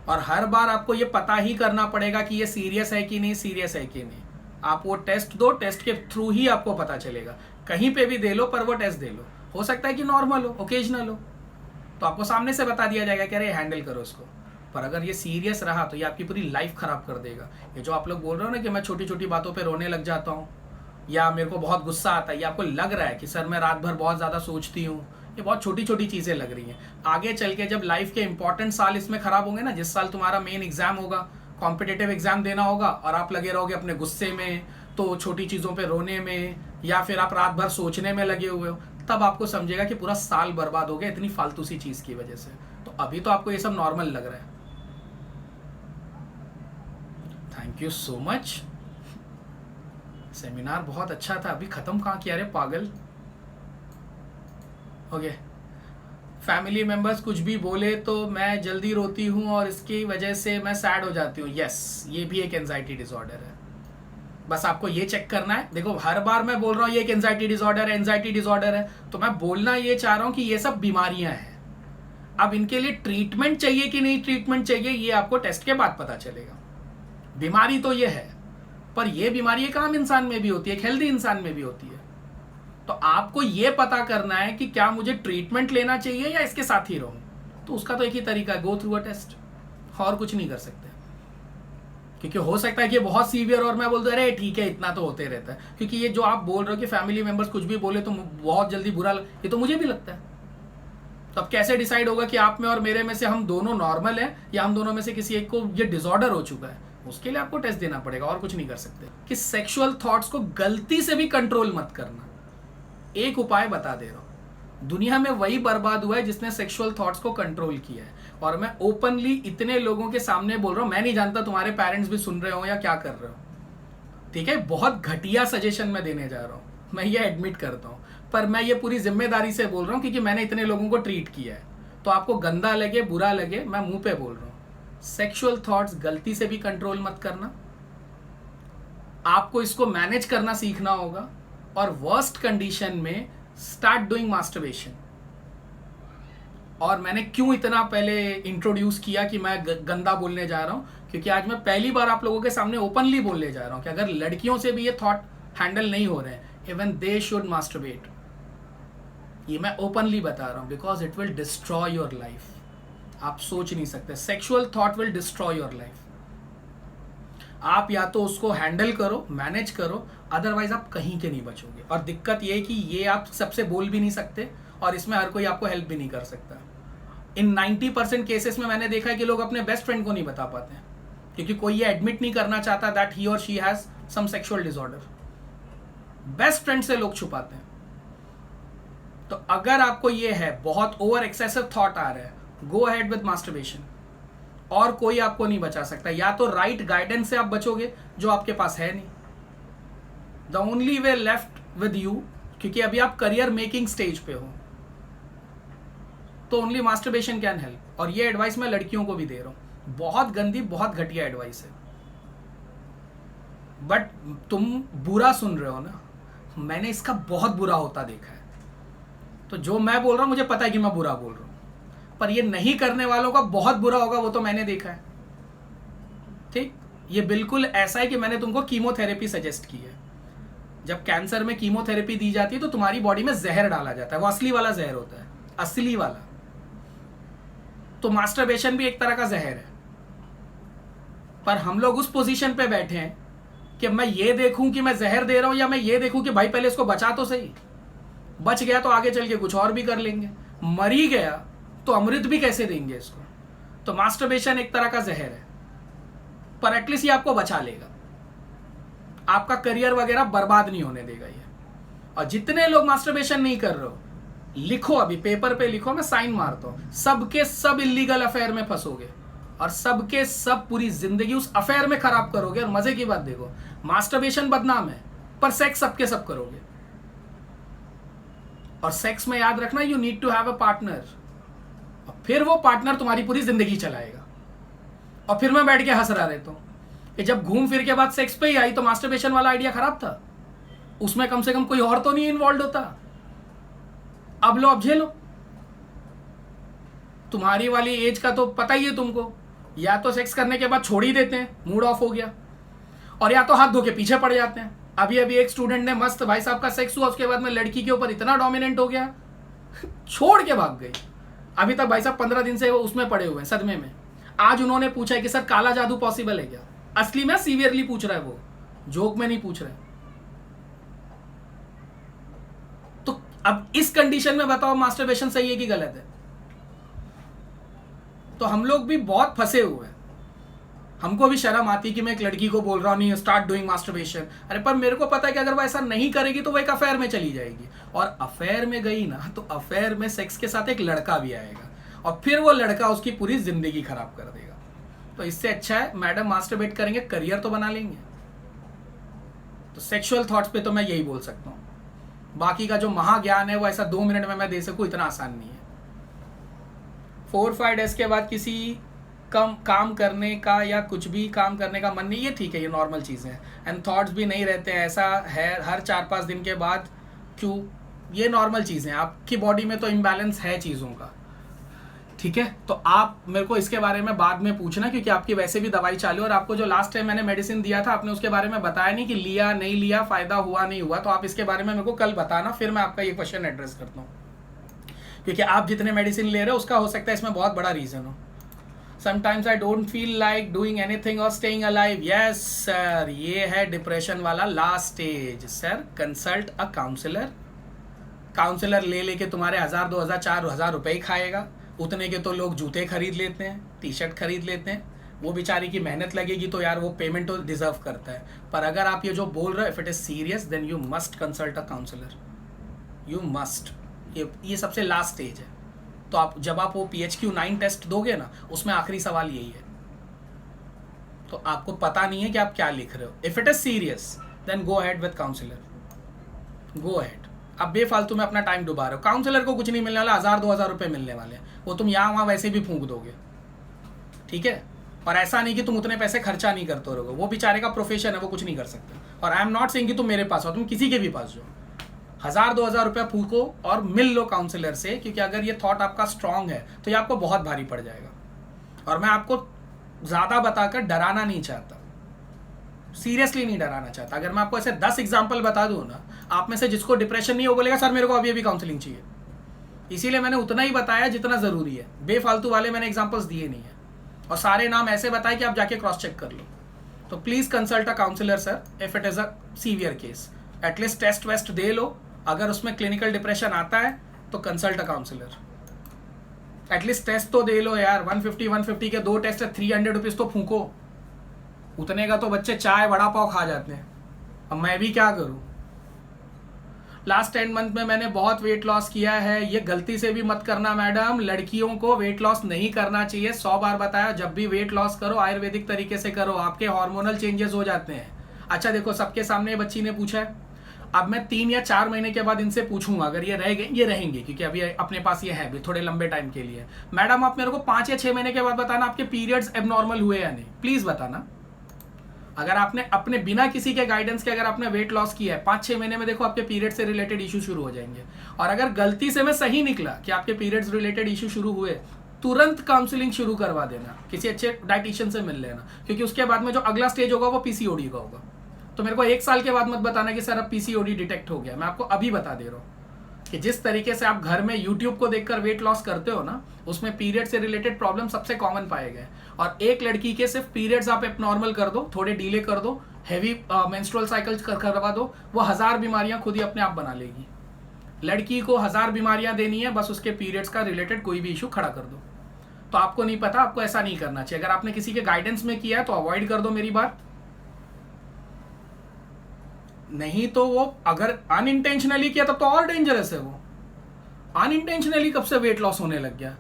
और हर बार आपको ये पता ही करना पड़ेगा कि ये सीरियस है कि नहीं, सीरियस है कि नहीं। आप वो टेस्ट दो, टेस्ट के थ्रू ही आपको पता चलेगा। कहीं पे भी दे लो, पर वो टेस्ट दे लो। हो सकता है कि नॉर्मल हो, ओकेजनल हो, तो आपको सामने से बता दिया जाएगा कि अरे हैंडल करो इसको। पर अगर ये सीरियस रहा तो ये आपकी पूरी लाइफ खराब कर देगा। ये जो आप लोग बोल रहे हो ना कि मैं छोटी छोटी बातों पे रोने लग जाता हूँ, या मेरे को बहुत गुस्सा आता है, या आपको लग रहा है कि सर मैं रात भर बहुत ज़्यादा सोचती हूँ, ये बहुत छोटी छोटी चीज़ें लग रही हैं। आगे चल के जब लाइफ के इंपॉर्टेंट साल इसमें खराब होंगे ना, जिस साल तुम्हारा मेन एग्जाम होगा, कॉम्पिटिटिव एग्जाम देना होगा, और आप लगे रहोगे अपने गुस्से में, तो छोटी चीज़ों पे रोने में, या फिर आप रात भर सोचने में लगे हुए हो, तब आपको समझेगा कि पूरा साल बर्बाद हो गया इतनी फालतू सी चीज़ की वजह से। तो अभी तो आपको ये सब नॉर्मल लग रहा है। Thank you so much. Seminar बहुत अच्छा था, अभी ख़त्म कहाँ किया रे पागल। ओके, फैमिली मेम्बर्स कुछ भी बोले तो मैं जल्दी रोती हूँ और इसकी वजह से मैं सैड हो जाती हूँ। यस, ये भी एक एंजाइटी डिसऑर्डर है। बस आपको ये चेक करना है। देखो, हर बार मैं बोल रहा हूँ ये एक एंजाइटी डिसऑर्डर है, एंजाइटी डिसऑर्डर है, तो मैं बोलना ये चाह रहा हूँ कि ये सब बीमारियां हैं। अब इनके लिए ट्रीटमेंट चाहिए कि नहीं ट्रीटमेंट चाहिए, ये आपको टेस्ट के बाद पता चलेगा। बीमारी तो ये है, पर ये बीमारी एक आम इंसान में भी होती है, एक हेल्दी इंसान में भी होती है। तो आपको ये पता करना है कि क्या मुझे ट्रीटमेंट लेना चाहिए या इसके साथ ही रहूं। तो उसका तो एक ही तरीका है, गो थ्रू अ टेस्ट, और कुछ नहीं कर सकते। क्योंकि हो सकता है कि बहुत सीवियर और मैं बोल दूं अरे ठीक है इतना तो होते रहता है, क्योंकि ये जो आप बोल रहे हो कि फैमिली मेंबर्स कुछ भी बोले तो बहुत जल्दी बुरा ये तो मुझे भी लगता है। तो अब कैसे डिसाइड होगा कि आप में और मेरे में से हम दोनों नॉर्मल हैं या हम दोनों में से किसी एक को ये डिसऑर्डर हो चुका है? उसके लिए आपको टेस्ट देना पड़ेगा और कुछ नहीं कर सकते। कि सेक्सुअल थॉट्स को गलती से भी कंट्रोल मत करना। एक उपाय बता दे रहा हूं, दुनिया में वही बर्बाद हुआ है जिसने सेक्सुअल थॉट्स को कंट्रोल किया है। और मैं ओपनली इतने लोगों के सामने बोल रहा हूं, मैं नहीं जानता तुम्हारे पेरेंट्स भी सुन रहे हो या क्या कर रहे हो, ठीक है? बहुत घटिया सजेशन मैं देने जा रहा हूं, मैं ये एडमिट करता हूं, पर मैं ये पूरी जिम्मेदारी से बोल रहा हूं क्योंकि मैंने इतने लोगों को ट्रीट किया है। तो आपको गंदा लगे बुरा लगे, मैं मुंह पे बोल रहा हूं, सेक्सुअल थॉट्स गलती से भी कंट्रोल मत करना। आपको इसको मैनेज करना सीखना होगा, और वर्स्ट कंडीशन में स्टार्ट डूइंग मास्टरबेशन। और मैंने क्यों इतना पहले इंट्रोड्यूस किया कि मैं गंदा बोलने जा रहा हूं, क्योंकि आज मैं पहली बार आप लोगों के सामने ओपनली बोलने जा रहा हूं कि अगर लड़कियों से भी ये थॉट हैंडल नहीं हो रहे हैं, इवन दे शुड मास्टरबेट। ये मैं ओपनली बता रहा हूं because it will destroy your life. आप सोच नहीं सकते, sexual thought will destroy your life. आप या तो उसको हैंडल करो, मैनेज करो, अदरवाइज आप कहीं के नहीं बचोगे। और दिक्कत ये है कि ये आप सबसे बोल भी नहीं सकते, और इसमें हर कोई आपको हेल्प भी नहीं कर सकता। इन 90% केसेस में मैंने देखा है कि लोग अपने बेस्ट फ्रेंड को नहीं बता पाते हैं, क्योंकि कोई ये एडमिट नहीं करना चाहता दैट ही और she has some sexual disorder. Best friend से लोग छुपाते हैं। तो अगर आपको ये है, बहुत ओवर एक्सेसिव थॉट आ रहा है, गो अहेड विद मास्टरबेशन, और कोई आपको नहीं बचा सकता। या तो राइट गाइडेंस से आप बचोगे, जो आपके पास है नहीं। The only way left with you, क्योंकि अभी आप करियर मेकिंग स्टेज पे हो, तो ओनली मास्टरबेशन कैन हेल्प। और ये एडवाइस मैं लड़कियों को भी दे रहा हूं, बहुत गंदी बहुत घटिया एडवाइस है, बट तुम बुरा सुन रहे हो ना, मैंने इसका बहुत बुरा होता देखा है। तो जो मैं बोल रहा हूं मुझे पता है कि मैं बुरा बोल रहा हूं, पर ये नहीं करने वालों का बहुत बुरा होगा, वो तो मैंने देखा है। ठीक, ये बिल्कुल ऐसा है कि मैंने तुमको कीमोथेरेपी सजेस्ट की है। जब कैंसर में कीमोथेरेपी दी जाती है तो तुम्हारी बॉडी में जहर डाला जाता है, वो असली वाला जहर होता है, असली वाला। तो मास्टरबेशन भी एक तरह का जहर है, पर हम लोग उस पोजीशन पे बैठे हैं कि मैं ये देखूं कि मैं जहर दे रहा हूं, या मैं ये देखूं कि भाई पहले इसको बचा तो सही, बच गया तो आगे चल के कुछ और भी कर लेंगे, मर ही गया तो अमृत भी कैसे देंगे इसको। तो मास्टरबेशन एक तरह का जहर है, पर एटलीस्ट ये आपको बचा लेगा, आपका करियर वगैरह बर्बाद नहीं होने देगा ये। और जितने लोग मास्टरबेशन नहीं कर रहे हो, लिखो, अभी पेपर पे लिखो, मैं साइन मारता हूं, सबके सब इलीगल अफेयर में फंसोगे, और सबके सब पूरी जिंदगी उस अफेयर में खराब करोगे। और मजे की बात देखो, मास्टरबेशन बदनाम है, पर सेक्स सबके सब करोगे। और सेक्स में याद रखना, you need to have a partner, और फिर वो पार्टनर तुम्हारी पूरी जिंदगी चलाएगा। और फिर मैं बैठ के हंस रहा रहता हूं कि जब घूम फिर के बाद सेक्स पे ही आई तो मास्टरबेशन वाला आइडिया खराब था, उसमें कम से कम कोई और तो नहीं इन्वॉल्व होता। अब लो, अब झेलो। तुम्हारी वाली एज का तो पता ही है तुमको, या तो सेक्स करने के बाद छोड़ ही देते हैं, मूड ऑफ हो गया, और या तो हाथ धो के पीछे पड़ जाते हैं। अभी अभी एक स्टूडेंट ने मस्त भाई साहब का सेक्स हुआ, उसके बाद में लड़की के ऊपर इतना डोमिनेंट हो गया, छोड़ के भाग गई। अभी तक भाई साहब 15 दिन से वो उसमें पड़े हुए हैं, सदमे में। आज उन्होंने पूछा है कि सर काला जादू पॉसिबल है क्या? असली में सीवियरली पूछ रहा है, वो जोक में नहीं पूछ रहा है। तो अब इस कंडीशन में बताओ मास्टरबेशन सही है कि गलत है? तो हम लोग भी बहुत फंसे हुए हैं। हमको भी शर्म आती कि मैं एक लड़की को बोल रहा हूं नहीं स्टार्ट डूइंग मास्टरबेशन, अरे पर मेरे को पता है कि अगर वो ऐसा नहीं करेगी तो वो एक अफेयर में चली जाएगी, और अफेयर में गई ना तो अफेयर में सेक्स के साथ एक लड़का भी आएगा, और फिर वो लड़का उसकी पूरी जिंदगी खराब कर देगा। तो इससे अच्छा है मैडम मास्टरबेट करेंगे, करियर तो बना लेंगे। तो सेक्सुअल थॉट्स पे तो मैं यही बोल सकता हूं। बाकी का जो महाज्ञान है वो ऐसा 2 मिनट में मैं दे सकूं, इतना आसान नहीं है। 4-5 डेज के बाद किसी कम काम करने का या कुछ भी काम करने का मन नहीं, ये ठीक है, ये नॉर्मल चीज़ें हैं। एंड थॉट्स भी नहीं रहते हैं, ऐसा है हर 4-5 दिन के बाद, क्यों? ये नॉर्मल चीज़ें हैं, आपकी बॉडी में तो इम्बैलेंस है चीज़ों का, ठीक है? तो आप मेरे को इसके बारे में बाद में पूछना, क्योंकि आपकी वैसे भी दवाई चालू है, और आपको जो लास्ट टाइम मैंने मेडिसिन दिया था आपने उसके बारे में बताया नहीं कि लिया नहीं लिया, फ़ायदा हुआ नहीं हुआ। तो आप इसके बारे में मेरे को कल बताना, फिर मैं आपका ये क्वेश्चन एड्रेस करता हूँ, क्योंकि आप जितने मेडिसिन ले रहे हो उसका हो सकता है इसमें बहुत बड़ा रीज़न हो। Sometimes I don't feel like doing anything और स्टेइंग अलाइव। यस सर, ये है डिप्रेशन वाला last stage. Sir consult a counsellor. Counsellor ले लेके तुम्हारे 1000 2000 4000 रुपए ही खाएगा। उतने के तो लोग जूते खरीद लेते हैं, टी शर्ट खरीद लेते हैं। वो बेचारी की मेहनत लगेगी तो यार वो पेमेंट तो डिजर्व करता है। पर अगर आप ये जो बोल रहे हो, if it is serious then you must consult a counsellor, you must. ये सबसे लास्ट स्टेज है। तो आप जब आप वो PHQ-9 टेस्ट दोगे ना, उसमें आखिरी सवाल यही है। तो आपको पता नहीं है कि आप क्या लिख रहे हो। If it is serious then go ahead with counsellor, go ahead. अब बेफालतू में अपना टाइम डुबा रहे हो। काउंसलर को कुछ नहीं मिलने वाला, 1000 2000 रुपए मिलने वाले हैं, वो तुम यहाँ वहाँ वैसे भी फूंक दोगे, ठीक है। और ऐसा नहीं कि तुम उतने पैसे खर्चा नहीं करते रहोगे, वो बेचारे का प्रोफेशन है, वो कुछ नहीं कर सकते। और आई एम नॉट सेइंग कि तुम मेरे पास हो, तुम किसी के भी पास जाओ, 1000 2000 रुपया फूको और मिल लो काउंसलर से। क्योंकि अगर ये थॉट आपका स्ट्रांग है तो ये आपको बहुत भारी पड़ जाएगा। और मैं आपको ज़्यादा बताकर डराना नहीं चाहता, सीरियसली नहीं डराना चाहता। अगर मैं आपको ऐसे 10 एग्जाम्पल बता दूँ ना, आप में से जिसको डिप्रेशन नहीं हो बोलेगा सर मेरे को अभी काउंसलिंग चाहिए। इसीलिए मैंने उतना ही बताया जितना ज़रूरी है, बेफालतू वाले मैंने एग्जाम्पल्स दिए नहीं है। और सारे नाम ऐसे बताए कि आप जाके क्रॉस चेक कर लो। तो please consult a counsellor sir if it is a severe case. At least test वेस्ट दे लो, अगर उसमें क्लिनिकल डिप्रेशन आता है तो consult a counsellor. At least test तो दे लो यार। 150 के 2 टेस्ट है, 300 रुपीज़ तो फूको। उतने का तो बच्चे चाय वड़ा पाव खा जाते हैं। अब मैं भी क्या करूं। लास्ट 10 मंथ में मैंने बहुत वेट लॉस किया है। ये गलती से भी मत करना मैडम, लड़कियों को वेट लॉस नहीं करना चाहिए। 100 बार बताया, जब भी वेट लॉस करो आयुर्वेदिक तरीके से करो, आपके हार्मोनल चेंजेस हो जाते हैं। अच्छा देखो, सबके सामने बच्ची ने पूछा है, अब मैं 3 या 4 महीने के बाद इनसे पूछूंगा, अगर ये रह गए, ये रहेंगे क्योंकि अभी अपने पास ये है भी थोड़े लंबे टाइम के लिए। मैडम आप मेरे को 5 या 6 महीने के बाद बताना आपके पीरियड्स एबनॉर्मल हुए या नहीं, प्लीज बताना। अगर आपने अपने बिना किसी के गाइडेंस के अगर आपने वेट लॉस किया है, 5-6 महीने में देखो आपके पीरियड से रिलेटेड इशू शुरू हो जाएंगे। और अगर गलती से मैं सही निकला कि आपके पीरियड्स रिलेटेड इशू शुरू हुए, तुरंत काउंसलिंग शुरू करवा देना, किसी अच्छे डाइटिशियन से मिल लेना। क्योंकि उसके बाद में जो अगला स्टेज होगा वो PCOD का होगा। तो मेरे को 1 साल के बाद मत बताना कि सर अब PCOD डिटेक्ट हो गया। मैं आपको अभी बता दे रहा हूँ कि जिस तरीके से आप घर में YouTube को देखकर वेट लॉस करते हो ना, उसमें पीरियड से रिलेटेड प्रॉब्लम सबसे कॉमन पाए गए। और एक लड़की के सिर्फ पीरियड्स आप एबनॉर्मल कर दो, थोड़े डिले कर दो, हैवी मेंस्ट्रुअल साइकिल करवा दो, वो 1000 बीमारियां खुद ही अपने आप बना लेगी। लड़की को 1000 बीमारियां देनी है, बस उसके पीरियड्स का रिलेटेड कोई भी इशू खड़ा कर दो। तो आपको नहीं पता, आपको ऐसा नहीं करना चाहिए। अगर आपने किसी के गाइडेंस में किया है तो अवॉइड कर दो मेरी बात। नहीं तो वो अगर अनइंटेंशनली किया तब तो और डेंजरस है। वो अनइंटेंशनली कब से वेट लॉस होने लग गया।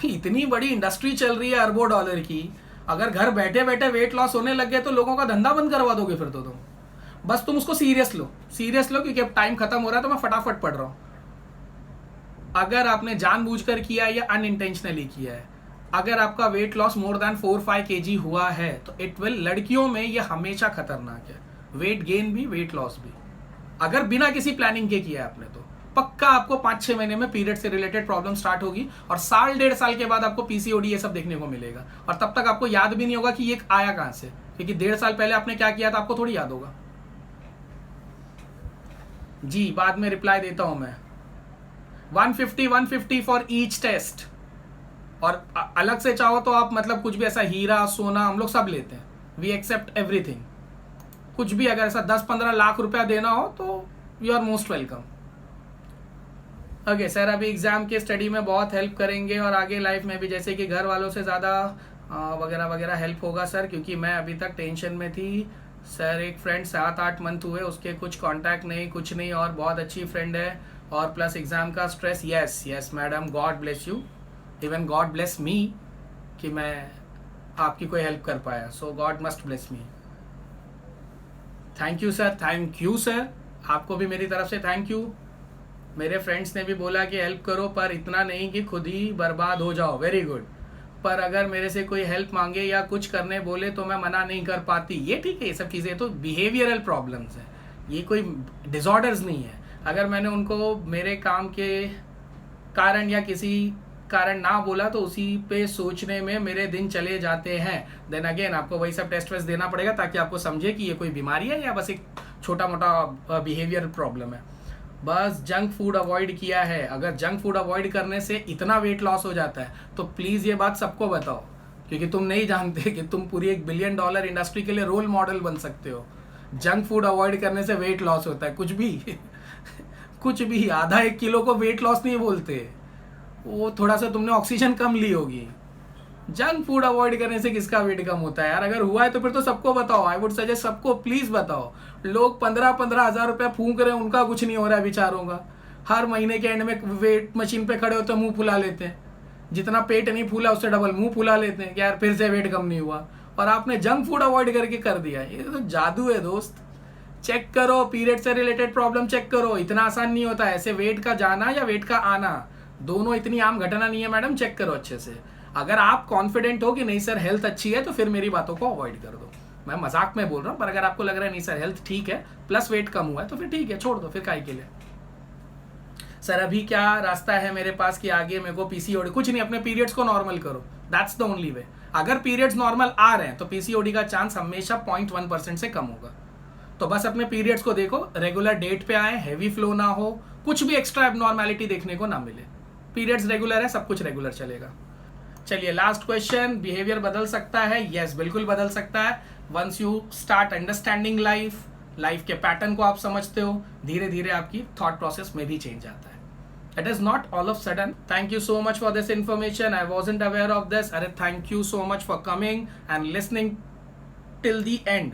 इतनी बड़ी इंडस्ट्री चल रही है अरबों डॉलर की, अगर घर बैठे बैठे वेट लॉस होने लग गया तो लोगों का धंधा बंद करवा दोगे फिर तो तुम। बस तुम उसको सीरियस लो, सीरियस लो, क्योंकि अब टाइम खत्म हो रहा है तो मैं फटाफट पढ़ रहा हूं। अगर आपने जानबूझकर किया या अनइंटेंशनली किया है, अगर आपका weight loss more than 4-5 kg हुआ है तो इट विल, लड़कियों में ये हमेशा खतरनाक है, वेट गेन भी वेट लॉस भी। अगर बिना किसी प्लानिंग के किया है आपने तो पक्का आपको 5-6 महीने में पीरियड से रिलेटेड प्रॉब्लम स्टार्ट होगी। और 1.5 साल के बाद आपको PCOD ये सब देखने को मिलेगा। और तब तक आपको याद भी नहीं होगा कि ये आया कहां से, क्योंकि 1.5 साल पहले आपने क्या किया था आपको थोड़ी याद होगा। जी बाद में रिप्लाई देता हूं मैं। 150 फॉर ईच टेस्ट। और अलग से चाहो तो आप मतलब कुछ भी ऐसा हीरा सोना हम लोग सब लेते हैं, वी एक्सेप्ट एवरीथिंग। कुछ भी अगर ऐसा 10-15 लाख रुपया देना हो तो you are most welcome. Okay sir, अभी एग्जाम के स्टडी में बहुत हेल्प करेंगे और आगे लाइफ में भी, जैसे कि घर वालों से ज़्यादा वगैरह वगैरह हेल्प होगा सर, क्योंकि मैं अभी तक टेंशन में थी सर। एक फ्रेंड 7-8 मंथ हुए, उसके कुछ कांटेक्ट नहीं, कुछ नहीं, और बहुत अच्छी फ्रेंड है, और प्लस एग्जाम का स्ट्रेस। Yes madam, God bless you, even God bless me कि मैं आपकी कोई हेल्प कर पाया। So God must bless me. Thank you sir, thank you sir, आपको भी मेरी तरफ से थैंक यू। मेरे फ्रेंड्स ने भी बोला कि हेल्प करो, पर इतना नहीं कि खुद ही बर्बाद हो जाओ। Very good. पर अगर मेरे से कोई हेल्प मांगे या कुछ करने बोले तो मैं मना नहीं कर पाती। ये ठीक है, ये सब चीज़ें तो बिहेवियरल प्रॉब्लम्स हैं, ये कोई डिसऑर्डर्स नहीं है। अगर मैंने उनको मेरे काम के कारण या किसी कारण ना बोला तो उसी पे सोचने में मेरे दिन चले जाते हैं। देन अगेन आपको वही सब टेस्ट वेस्ट देना पड़ेगा ताकि आपको समझे कि ये कोई बीमारी है या बस एक छोटा मोटा बिहेवियर प्रॉब्लम है। बस जंक फूड अवॉइड किया है। अगर जंक फूड अवॉइड करने से इतना वेट लॉस हो जाता है तो प्लीज़ ये बात सबको बताओ। क्योंकि तुम नहीं जानते कि तुम पूरी $1 बिलियन इंडस्ट्री के लिए रोल मॉडल बन सकते हो। जंक फूड अवॉइड करने से वेट लॉस होता है, कुछ भी कुछ भी, आधा 1 किलो को वेट लॉस नहीं बोलते, वो थोड़ा सा तुमने ऑक्सीजन कम ली होगी। जंक फूड अवॉइड करने से किसका वेट कम होता है यार? अगर हुआ है तो फिर तो सबको बताओ, आई वुड सजेस्ट सबको प्लीज बताओ। लोग 15-15 हजार रुपया फूंक रहे हैं, उनका कुछ नहीं हो रहा है बेचारों का। हर महीने के एंड में वेट मशीन पे खड़े होते हैं, मुंह फुला लेते हैं, जितना पेट नहीं फूला उससे डबल मुंह फुला लेते हैं कि यार फिर से वेट कम नहीं हुआ, और आपने जंक फूड अवॉइड करके कर दिया। ये तो जादू है दोस्त। चेक करो, पीरियड से रिलेटेड प्रॉब्लम चेक करो, इतना आसान नहीं होता है। ऐसे वेट का जाना या वेट का आना दोनों इतनी आम घटना नहीं है मैडम, चेक करो अच्छे से। अगर आप कॉन्फिडेंट हो कि नहीं सर हेल्थ अच्छी है, तो फिर मेरी बातों को अवॉइड कर दो। मैं मजाक में बोल रहा हूँ, पर अगर आपको लग रहा है नहीं सर हेल्थ ठीक है प्लस वेट कम हुआ है, तो फिर ठीक है, छोड़ दो, फिर काहे के लिए। सर अभी क्या रास्ता है मेरे पास कि आगे मेरे को पीसीओडी? कुछ नहीं, अपने पीरियड्स को नॉर्मल करो, दैट्स द ओनली वे। अगर पीरियड्स नॉर्मल आ रहे हैं तो पीसीओडी का चांस हमेशा 0.1% से कम होगा। तो बस अपने पीरियड्स को देखो, रेगुलर डेट पे आए, हैवी फ्लो ना हो, कुछ भी एक्स्ट्रा एबनॉर्मैलिटी देखने को ना मिले। पीरियड्स रेगुलर है, सब कुछ रेगुलर चलेगा। चलिए लास्ट क्वेश्चन, बिहेवियर बदल सकता है? यस, बिल्कुल बदल सकता है। Once you start understanding life के पैटर्न को आप समझते हो, धीरे धीरे आपकी थॉट प्रोसेस में भी चेंज आता है। It is not all of sudden. Thank you so much for this information. I wasn't aware of this. Arey, thank you so much for coming and listening till the end.